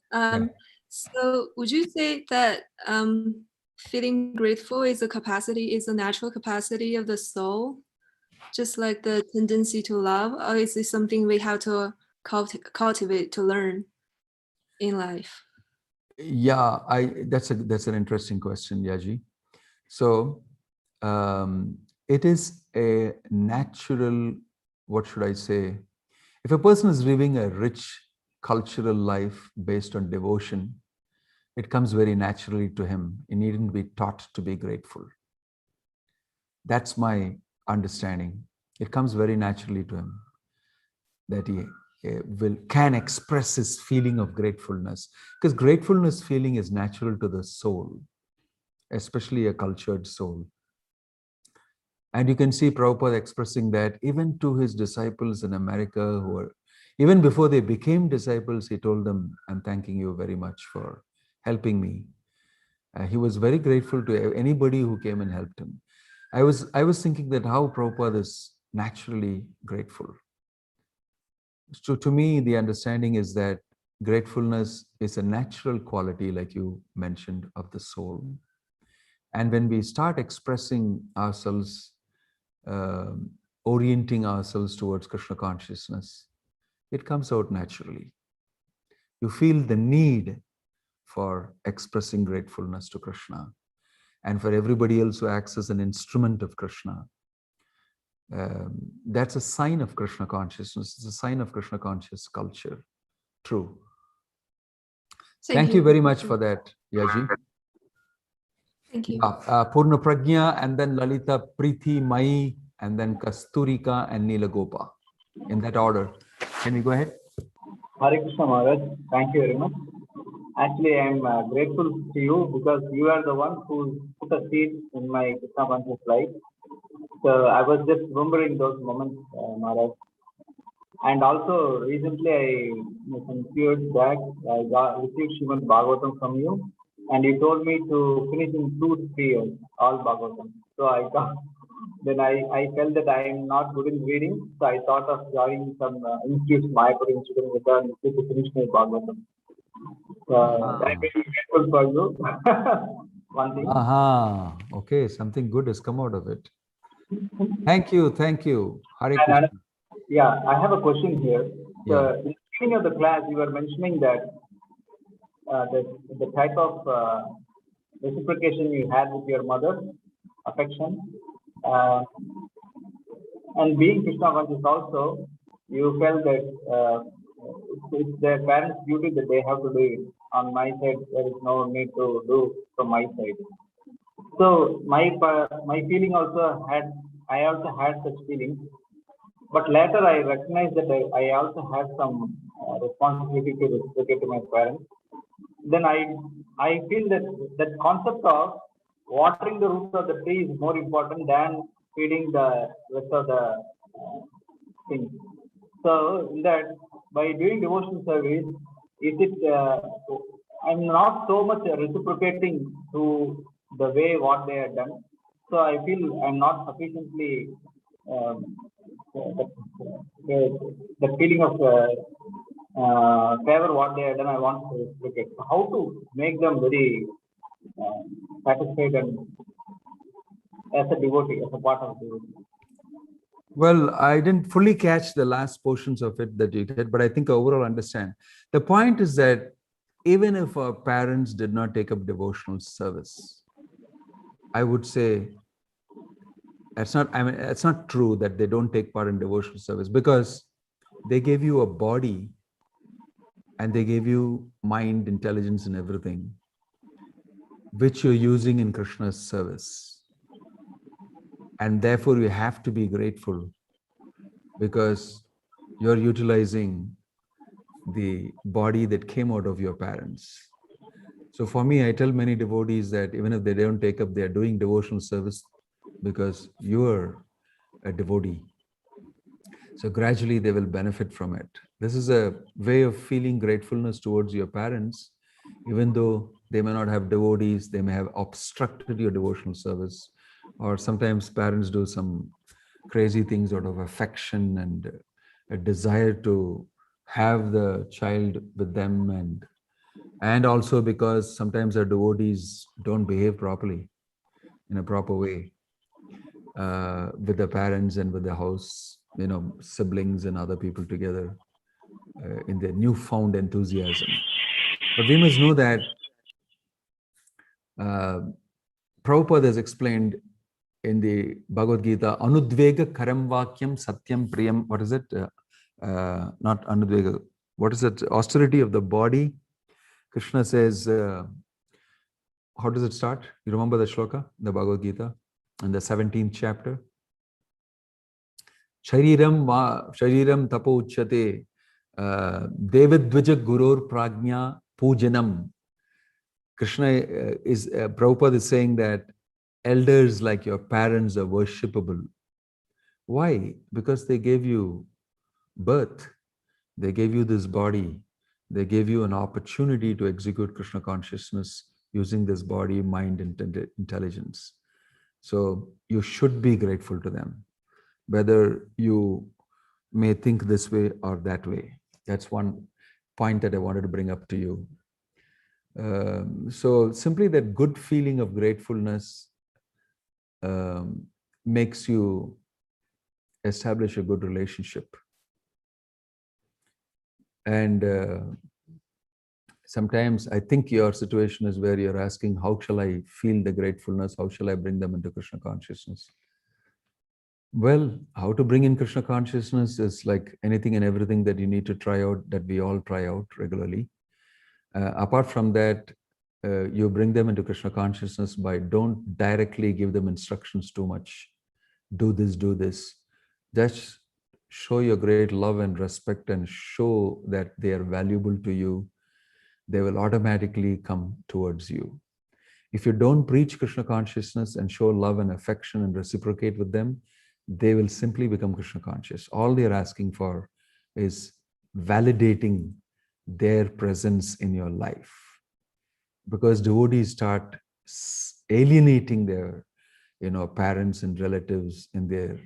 So would you say that feeling grateful is a natural capacity of the soul, just like the tendency to love, or is it something we have to cultivate to learn in life? Yeah, that's an interesting question, Yaji. So it is a natural, what should I say? If a person is living a rich cultural life based on devotion, it comes very naturally to him. He needn't be taught to be grateful. That's my understanding. It comes very naturally to him that he can express his feeling of gratefulness, because gratefulness feeling is natural to the soul, especially a cultured soul. And you can see Prabhupada expressing that even to his disciples in America, who were, even before they became disciples, he told them, "I'm thanking you very much for helping me." He was very grateful to anybody who came and helped him. I was thinking that how Prabhupada is naturally grateful. So to me, the understanding is that gratefulness is a natural quality, like you mentioned, of the soul. And when we start expressing ourselves, orienting ourselves towards Krishna consciousness, it comes out naturally. You feel the need for expressing gratefulness to Krishna, and for everybody else who acts as an instrument of Krishna. That's a sign of Krishna consciousness. It's a sign of Krishna conscious culture. True. Thank you very much for that, Yaji. Thank you. Purna Pragya, and then Lalita, Preeti, Mai, and then Kasturika and Neelagopa. In that order. Can we go ahead? Hare Krishna Maharaj, thank you very much. Actually, I am grateful to you because you are the one who put a seed in my Krishna conscious life. So I was just remembering those moments, Maharaj. And also, recently, some years back, I received Srimad Bhagavatam from you, and you told me to finish in 2 to 3 years, all Bhagavatam. So I thought, then I felt that I am not good in reading, so I thought of joining some institutes, Mayapur Institute, to finish my Bhagavatam. I'm very grateful for you. one thing. Aha, okay, something good has come out of it. Thank you, thank you. Hare Krishna. Yeah, I have a question here. So Yeah. in the beginning of the class, you were mentioning that the type of reciprocation you had with your mother, affection, and being Krishna conscious also, you felt that it's their parents' duty that they have to do it. On my side, there is no need to do from my side. So my feeling also I also had such feelings, but later I recognized that I also had some responsibility to reciprocate to my parents. Then I feel that that concept of watering the roots of the tree is more important than feeding the rest of the things. So in that, by doing devotional service, is it I'm not so much reciprocating to the way what they have done. So I feel I'm not sufficiently the feeling of favor what they have done. I want to reciprocate. So how to make them very satisfied and as a devotee, as a part of devotee. Well, I didn't fully catch the last portions of it that you did, but I think I overall understand. The point is that even if our parents did not take up devotional service, I would say it's not true that they don't take part in devotional service, because they gave you a body and they gave you mind, intelligence, and everything, which you're using in Krishna's service. And therefore, you have to be grateful because you're utilizing the body that came out of your parents. So for me, I tell many devotees that even if they don't take up, they're doing devotional service because you're a devotee. So gradually they will benefit from it. This is a way of feeling gratefulness towards your parents, even though they may not have devotees, they may have obstructed your devotional service. Or sometimes parents do some crazy things out of affection and a desire to have the child with them, and also because sometimes our devotees don't behave properly in a proper way with the parents and with the house, siblings and other people together in their newfound enthusiasm. But we must know that Prabhupada has explained in the Bhagavad Gita, Anudvega Karam Vakyam Satyam Priyam. What is it? Not Anudvega. What is it? Austerity of the body. Krishna says, how does it start? You remember the shloka, the Bhagavad Gita, in the 17th chapter? Shariram tapo uchyate Devidvija Gurur Prajna Pujanam. Krishna Prabhupada is saying that elders like your parents are worshipable. Why? Because they gave you birth. They gave you this body. They gave you an opportunity to execute Krishna consciousness using this body, mind, and intelligence. So you should be grateful to them, whether you may think this way or that way. That's one point that I wanted to bring up to you. So simply that good feeling of gratefulness makes you establish a good relationship. And sometimes I think your situation is where you're asking, how shall I feel the gratefulness? How shall I bring them into Krishna consciousness? Well, how to bring in Krishna consciousness is like anything and everything that you need to try out, that we all try out regularly. Apart from that, you bring them into Krishna consciousness by don't directly give them instructions too much. Do this, do this. Just show your great love and respect and show that they are valuable to you. They will automatically come towards you. If you don't preach Krishna consciousness and show love and affection and reciprocate with them, they will simply become Krishna conscious. All they're asking for is validating their presence in your life. Because devotees start alienating their, parents and relatives in their,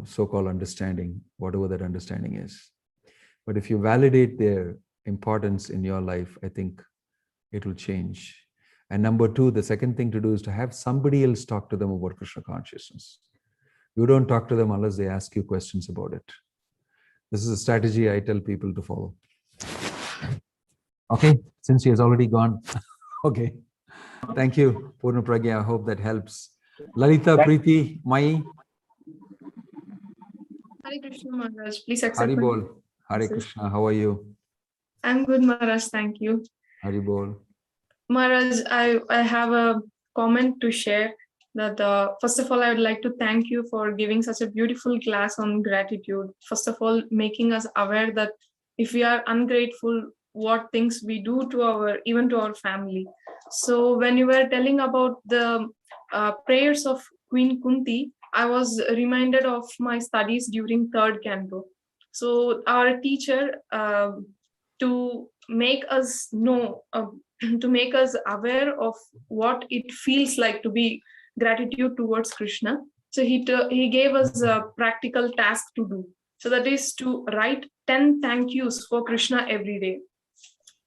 so-called understanding, whatever that understanding is. But if you validate their importance in your life, I think it will change. And number two, the second thing to do is to have somebody else talk to them about Krishna consciousness. You don't talk to them unless they ask you questions about it. This is a strategy I tell people to follow. Okay, since she has already gone. Okay. Thank you, Purna Pragya. I hope that helps. Lalita, Preeti, Mai. Hare Krishna Maharaj, please accept Hari my Bol. Hare answers. Krishna, how are you? I'm good, Maharaj, thank you. Hari Bol. Maharaj, I have a comment to share that first of all, I would like to thank you for giving such a beautiful class on gratitude. First of all, making us aware that if we are ungrateful, what things we do to even to our family. So when you were telling about the prayers of Queen Kunti, I was reminded of my studies during third canto. So our teacher, to make us know, to make us aware of what it feels like to be gratitude towards Krishna. So he gave us a practical task to do. So that is to write 10 thank yous for Krishna every day.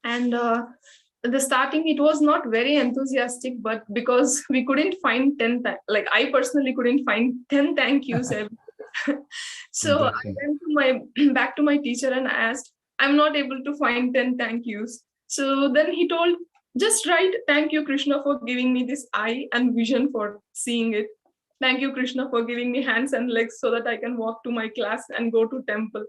And at the starting, it was not very enthusiastic, but because we couldn't find 10, like I personally couldn't find 10 thank yous every day. So I went back to my teacher and asked, I'm not able to find 10 thank yous. So then he told, just write, thank you, Krishna, for giving me this eye and vision for seeing it. Thank you, Krishna, for giving me hands and legs so that I can walk to my class and go to temple.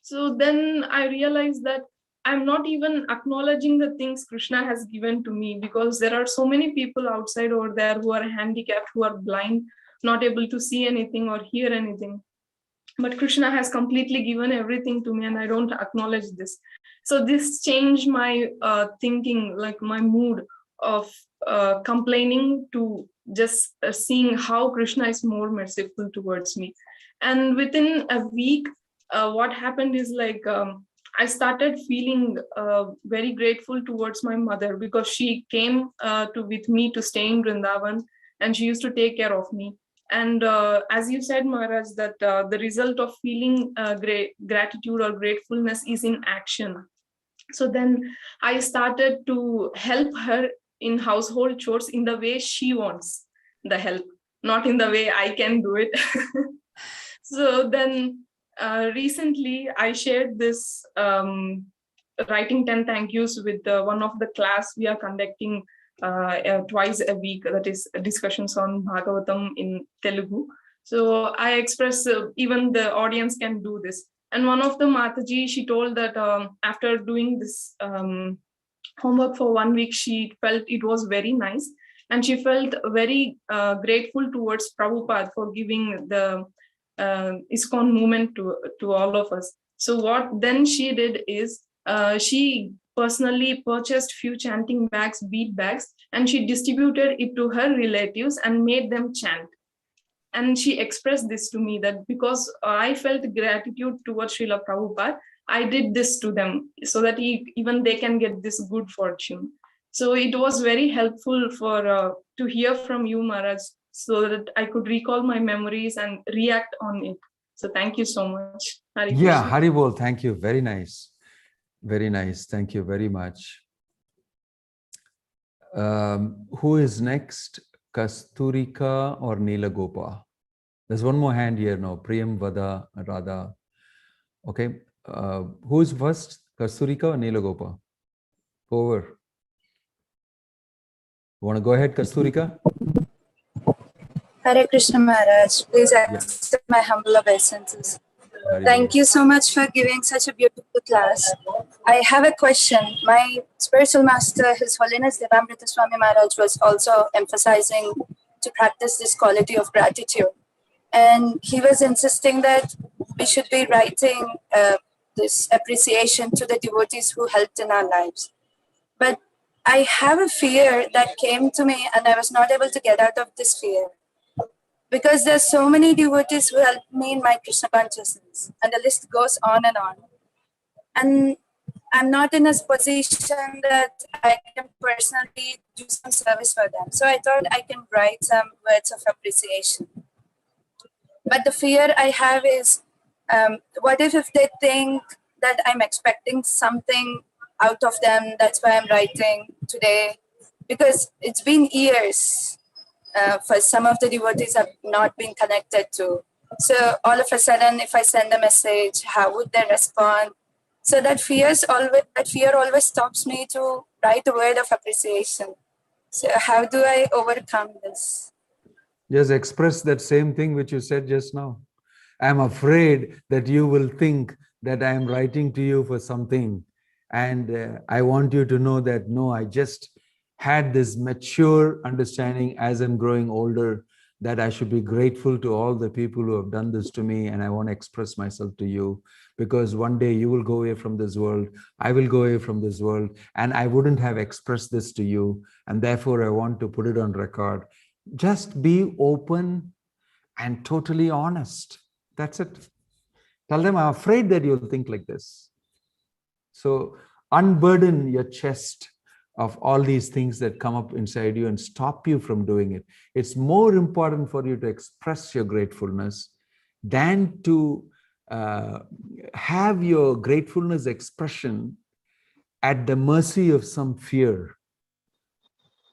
So then I realized that I'm not even acknowledging the things Krishna has given to me, because there are so many people outside over there who are handicapped, who are blind, not able to see anything or hear anything. But Krishna has completely given everything to me and I don't acknowledge this. So this changed my thinking, like my mood of complaining to just seeing how Krishna is more merciful towards me. And within a week, what happened is like, I started feeling very grateful towards my mother, because she came with me to stay in Vrindavan and she used to take care of me. And as you said, Maharaj, that the result of feeling gratitude or gratefulness is in action. So then I started to help her in household chores in the way she wants the help, not in the way I can do it. So then recently I shared this writing 10 thank yous with one of the class we are conducting twice a week, that is discussions on Bhagavatam in Telugu. So I express, even the audience can do this. And one of the Mataji, she told that after doing this homework for 1 week, she felt it was very nice. And she felt very grateful towards Prabhupada for giving the ISKCON movement to all of us. So what then she did is, she personally purchased few chanting bags, bead bags, and she distributed it to her relatives and made them chant. And she expressed this to me, that because I felt gratitude towards Srila Prabhupada, I did this to them so that even they can get this good fortune. So it was very helpful for to hear from you, Maharaj, so that I could recall my memories and react on it. So thank you so much. Hare Yeah, Krishna. Haribol, thank you. Very nice. Very nice. Thank you very much. Who is next? Kasturika or Neelagopa? There's one more hand here now. Priyam, Vada, Radha. Okay. Who is first? Kasturika or Neelagopa? Over. You want to go ahead, Kasturika? Hare Krishna Maharaj, please accept my humble obeisances. Thank you so much for giving such a beautiful class. I have a question. My spiritual master, His Holiness Devamrita Swami Maharaj, was also emphasizing to practice this quality of gratitude. And he was insisting that we should be writing this appreciation to the devotees who helped in our lives. But I have a fear that came to me and I was not able to get out of this fear. Because there's so many devotees who helped me in my Krishna consciousness, and the list goes on. And I'm not in a position that I can personally do some service for them. So I thought I can write some words of appreciation. But the fear I have is, what if they think that I'm expecting something out of them, that's why I'm writing today. because it's been years for some of the devotees have not been connected to. So all of a sudden, if I send a message, how would they respond? So that fear always stops me to write a word of appreciation. So how do I overcome this? Just express that same thing which you said just now. I'm afraid that you will think that I am writing to you for something. And I want you to know that, no, I just had this mature understanding as I'm growing older that I should be grateful to all the people who have done this to me. And I want to express myself to you because one day you will go away from this world. I will go away from this world. And I wouldn't have expressed this to you. And therefore, I want to put it on record. Just be open and totally honest. That's it. Tell them, I'm afraid that you'll think like this. So unburden your chest of all these things that come up inside you and stop you from doing it. It's more important for you to express your gratefulness than to have your gratefulness expression at the mercy of some fear,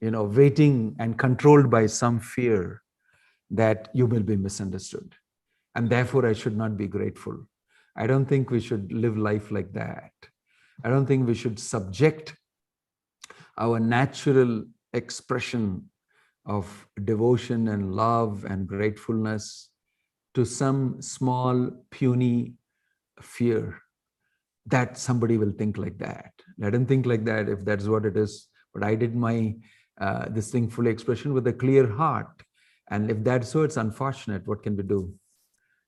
waiting and controlled by some fear that you will be misunderstood. And therefore, I should not be grateful. I don't think we should live life like that. I don't think we should subject our natural expression of devotion and love and gratefulness to some small, puny fear that somebody will think like that. Let them think like that if that's what it is. But I did my this thing fully expression with a clear heart. And if that's so, it's unfortunate. What can we do?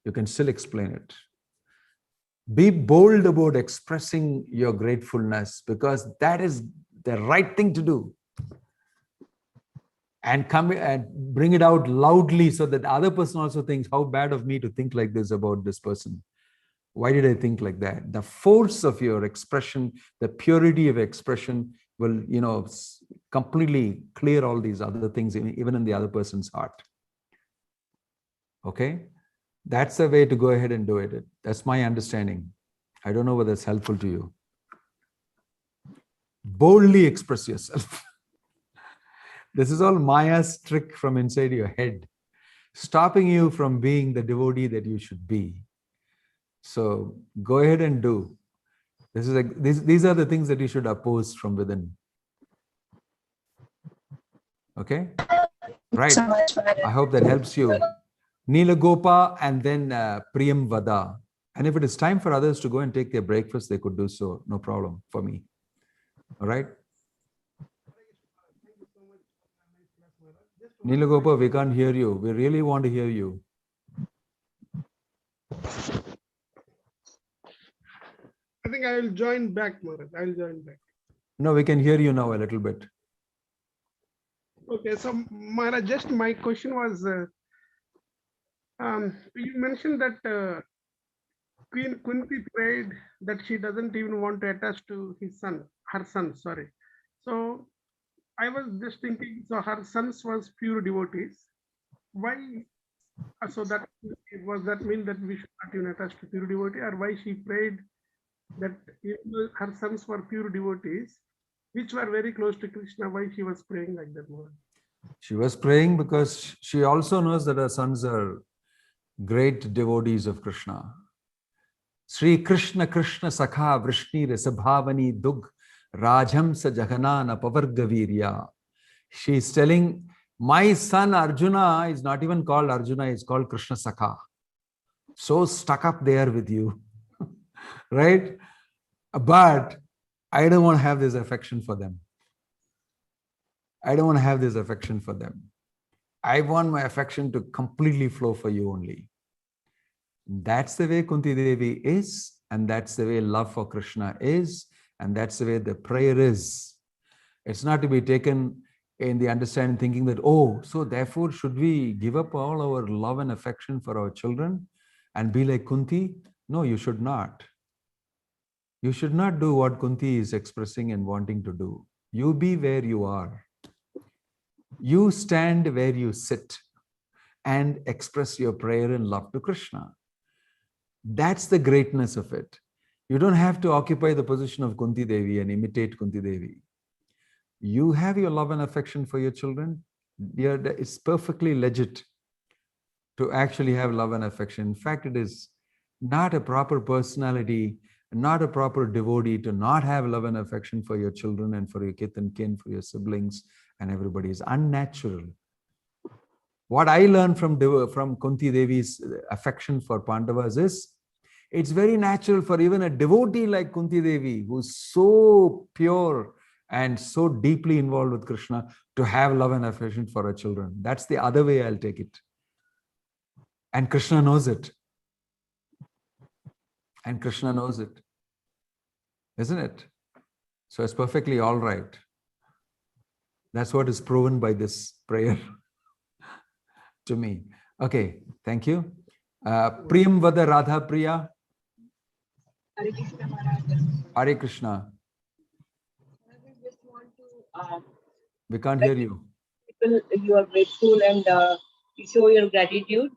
You can still explain it. Be bold about expressing your gratefulness because that is the right thing to do. And come and bring it out loudly so that the other person also thinks, how bad of me to think like this about this person. Why did I think like that? The force of your expression, the purity of expression will, completely clear all these other things, even in the other person's heart. Okay? That's the way to go ahead and do it. That's my understanding. I don't know whether it's helpful to you. Boldly express yourself. This is all Maya's trick from inside your head, stopping you from being the devotee that you should be. So go ahead and do. These are the things that you should oppose from within. Okay? Right. So much, I hope that helps you. Neela Gopa and then Priyam Vada. And if it is time for others to go and take their breakfast, they could do so. No problem for me. All right? Neela Gopa, we can't hear you. We really want to hear you. I think I will join back, Maharaj. I will join back. No, we can hear you now a little bit. Okay, so Maharaj, just my question was, you mentioned that Queen Kunti prayed that she doesn't even want to attach to her son, sorry. So I was just thinking, so her sons was pure devotees. Why? So that was that mean that we should not even attach to pure devotee, or why she prayed that her sons were pure devotees, which were very close to Krishna? Why she was praying like that? She was praying because she also knows that her sons are great devotees of Krishna. Sri Krishna Krishna Sakha Vrishni Resabhavani Dug Rajhamsa Jaganana Pavargavirya. She is telling, my son Arjuna is not even called Arjuna, he's called Krishna Sakha. So stuck up there with you. Right? But I don't want to have this affection for them. I don't want to have this affection for them. I want my affection to completely flow for you only. That's the way Kunti Devi is, and that's the way love for Krishna is, and that's the way the prayer is. It's not to be taken in the understanding thinking that, oh, so therefore should we give up all our love and affection for our children and be like Kunti? No, you should not. You should not do what Kunti is expressing and wanting to do. You be where you are. You stand where you sit and express your prayer and love to Krishna. That's the greatness of it. You don't have to occupy the position of Kunti Devi and imitate Kunti Devi. You have your love and affection for your children. It's perfectly legit to actually have love and affection. In fact, it is not a proper personality, not a proper devotee to not have love and affection for your children and for your kith and kin, for your siblings and everybody. Is unnatural. What I learned from Kunti Devi's affection for Pandavas is, it's very natural for even a devotee like Kunti Devi, who's so pure and so deeply involved with Krishna, to have love and affection for her children. That's the other way I'll take it. And Krishna knows it. And Krishna knows it. Isn't it? So it's perfectly all right. That's what is proven by this prayer to me. Okay, thank you. Priyam Vada Radha Priya. Hare Krishna Maharaj. Hare Krishna. I just want to We can't hear you. people, you are grateful and you show your gratitude,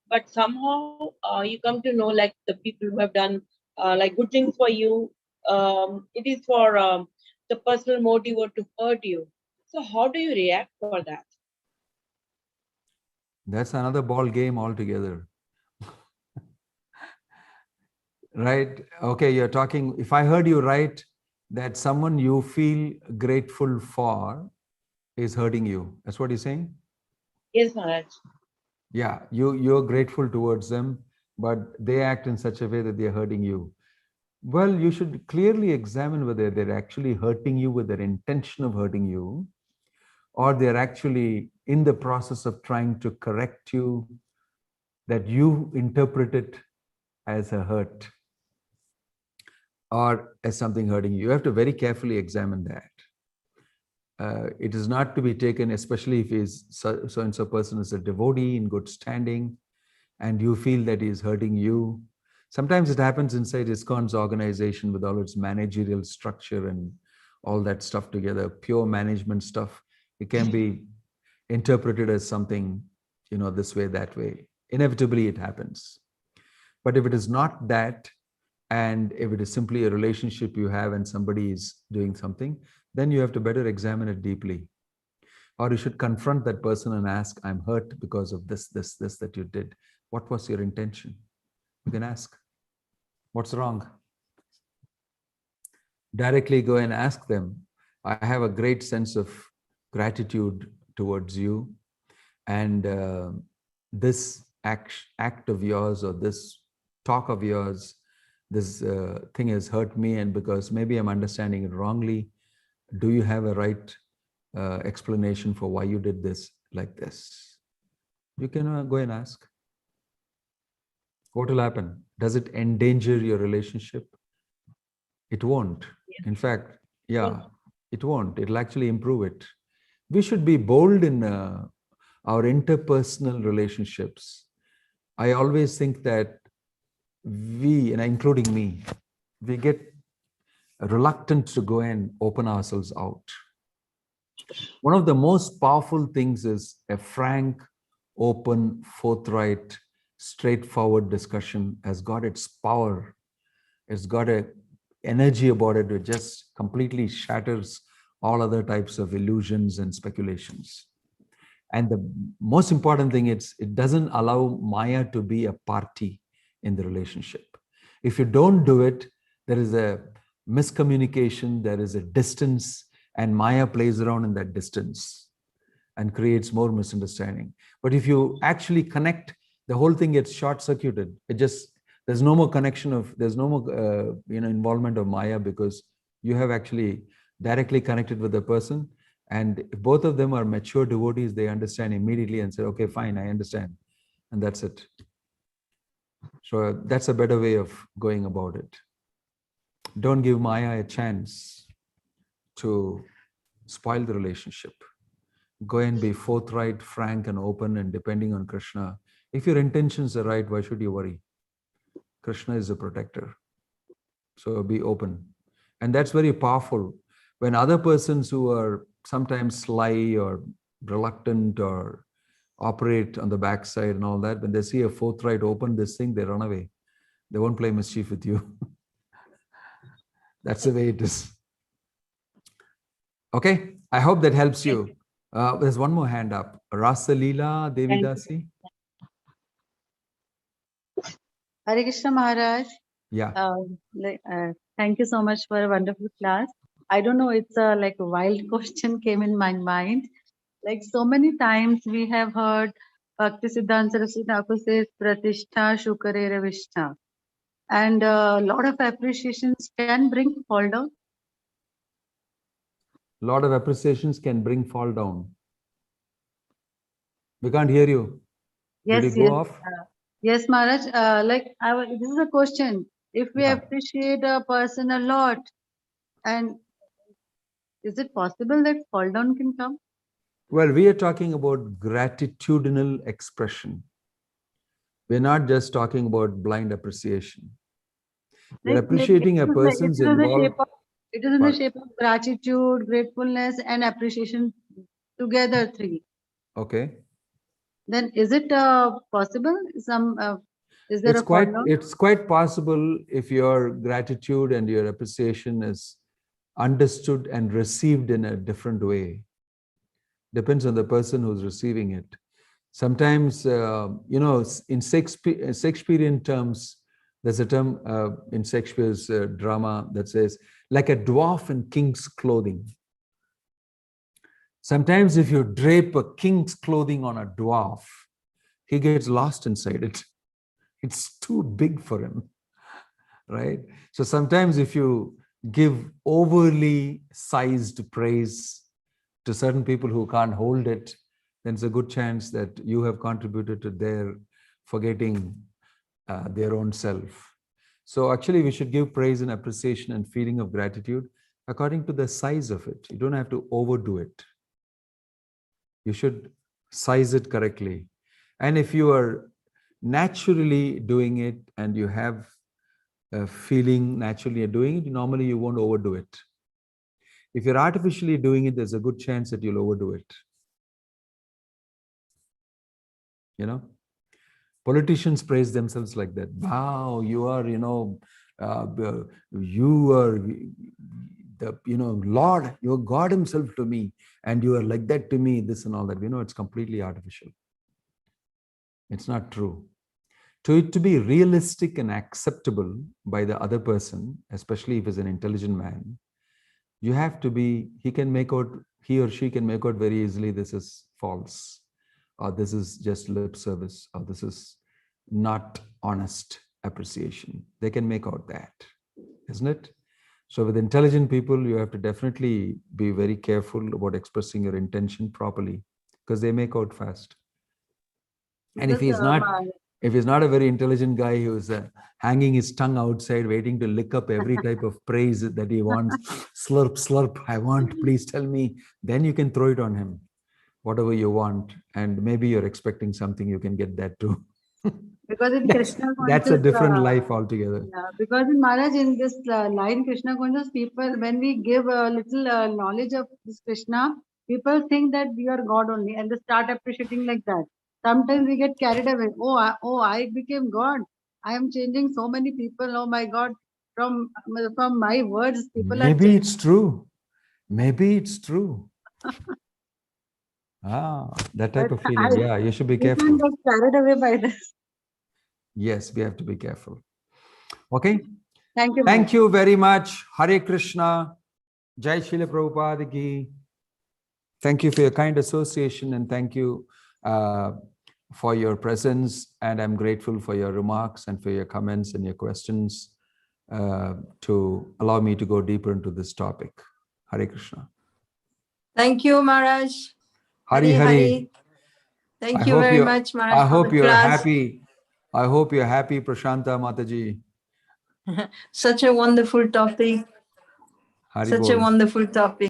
but somehow you come to know, like, the people who have done like good things for you, it is for the personal motive or to hurt you. So how do you react for that? That's another ball game altogether. Right? Okay, you're talking, if I heard you right, that someone you feel grateful for is hurting you. That's what you're saying? Yes, Maharaj. Yeah, you're grateful towards them, but they act in such a way that they're hurting you. Well, you should clearly examine whether they're actually hurting you with their intention of hurting you, or they're actually in the process of trying to correct you, that you interpret it as a hurt or as something hurting you. You have to very carefully examine that. It is not to be taken, especially if so-and-so person is a devotee in good standing and you feel that he is hurting you. Sometimes it happens inside ISKCON's organization with all its managerial structure and all that stuff together, pure management stuff. It can be interpreted as something, this way, that way. Inevitably, it happens. But if it is not that, and if it is simply a relationship you have and somebody is doing something, then you have to better examine it deeply. Or you should confront that person and ask, I'm hurt because of this that you did. What was your intention? You can ask, what's wrong? Directly go and ask them. I have a great sense of gratitude towards you. And this act of yours, or this talk of yours, this thing has hurt me, and because maybe I'm understanding it wrongly, do you have a right explanation for why you did this like this? You can go and ask. What will happen? Does it endanger your relationship? It won't. In fact, yeah, it won't. It'll actually improve it. We should be bold in our interpersonal relationships. I always think that we, and including me, we get reluctant to go and open ourselves out. One of the most powerful things is a frank, open, forthright, straightforward discussion has got its power. It's got an energy about it that just completely shatters all other types of illusions and speculations. And the most important thing is it doesn't allow Maya to be a party in the relationship. If you don't do it, there is a miscommunication, there is a distance, and Maya plays around in that distance and creates more misunderstanding. But if you actually connect, the whole thing gets short-circuited. There's no more connection there's no more involvement of Maya, because you have actually directly connected with the person. And if both of them are mature devotees, they understand immediately and say, okay, fine, I understand. And that's it. So that's a better way of going about it. Don't give Maya a chance to spoil the relationship. Go and be forthright, frank, and open, and depending on Krishna. If your intentions are right, why should you worry? Krishna is a protector. So be open. And that's very powerful. When other persons who are sometimes sly or reluctant or operate on the backside and all that, when they see a forthright, open this thing, they run away. They won't play mischief with you. That's the way it is. Okay, I hope that helps you. There's one more hand up. Rasalila Devidasi. Hare Krishna Maharaj. Yeah. Thank you so much for a wonderful class. I don't know, it's like a wild question came in my mind. Like so many times we have heard Bhakti Siddhanta Saraswati Thakur says Pratishtha Shukarera Vishta. And a lot of appreciations can bring fall down. A lot of appreciations can bring fall down. We can't hear you. Yes, Did you go off? Yes, Maharaj. This is a question. If we appreciate a person a lot, and is it possible that fall down can come? Well, we are talking about gratitudinal expression. We're not just talking about blind appreciation. We're appreciating a person's involved. It is in the shape of gratitude, gratefulness, and appreciation together, three. Okay. Then is it possible? Is there It's quite possible if your gratitude and your appreciation is understood and received in a different way. Depends on the person who's receiving it. Sometimes, in Shakespearean terms, there's a term in Shakespeare's drama that says, like a dwarf in king's clothing. Sometimes if you drape a king's clothing on a dwarf, he gets lost inside it. It's too big for him, right? So sometimes if you give overly sized praise to certain people who can't hold it, then it's a good chance that you have contributed to their forgetting their own self. So actually we should give praise and appreciation and feeling of gratitude according to the size of it. You don't have to overdo it. You should size it correctly. And if you are naturally doing it and you have a feeling naturally you're doing it, normally you won't overdo it. If you're artificially doing it, there's a good chance that you'll overdo it. Politicians praise themselves like that. Wow, you are, you are the, Lord, you are God himself to me, and you are like that to me, this and all that. It's completely artificial. It's not true. To it to be realistic and acceptable by the other person, especially if he's an intelligent man, you have to be, he or she can make out very easily this is false, or this is just lip service, or this is not honest appreciation. They can make out that, isn't it? So with intelligent people, you have to definitely be very careful about expressing your intention properly, because they make out fast. And if he's not a very intelligent guy who's hanging his tongue outside, waiting to lick up every type of praise that he wants, slurp, slurp, I want, please tell me, then you can throw it on him, whatever you want. And maybe you're expecting something, you can get that too. Because in Krishna that's a different life altogether. Yeah, because in Maharaj, in this line, Krishna conscious people, when we give a little knowledge of this Krishna, people think that we are God only, and they start appreciating like that. Sometimes we get carried away. I became God. I am changing so many people. Oh my God, from my words, people Maybe it's true. Maybe it's true. That type of feeling. Yeah, you should be careful. We get carried away by this. Yes, we have to be careful. Okay. Thank you. Thank you very much. Hare Krishna. Jai Srila Prabhupada ki. Thank you for your kind association, and thank you for your presence. And I'm grateful for your remarks and for your comments and your questions to allow me to go deeper into this topic. Hare Krishna. Thank you, Maharaj. Hari Hari. Thank you very much, Maharaj. I hope you're happy. I hope you're happy, Prashanta Mataji. Such a wonderful topic. Such a wonderful topic.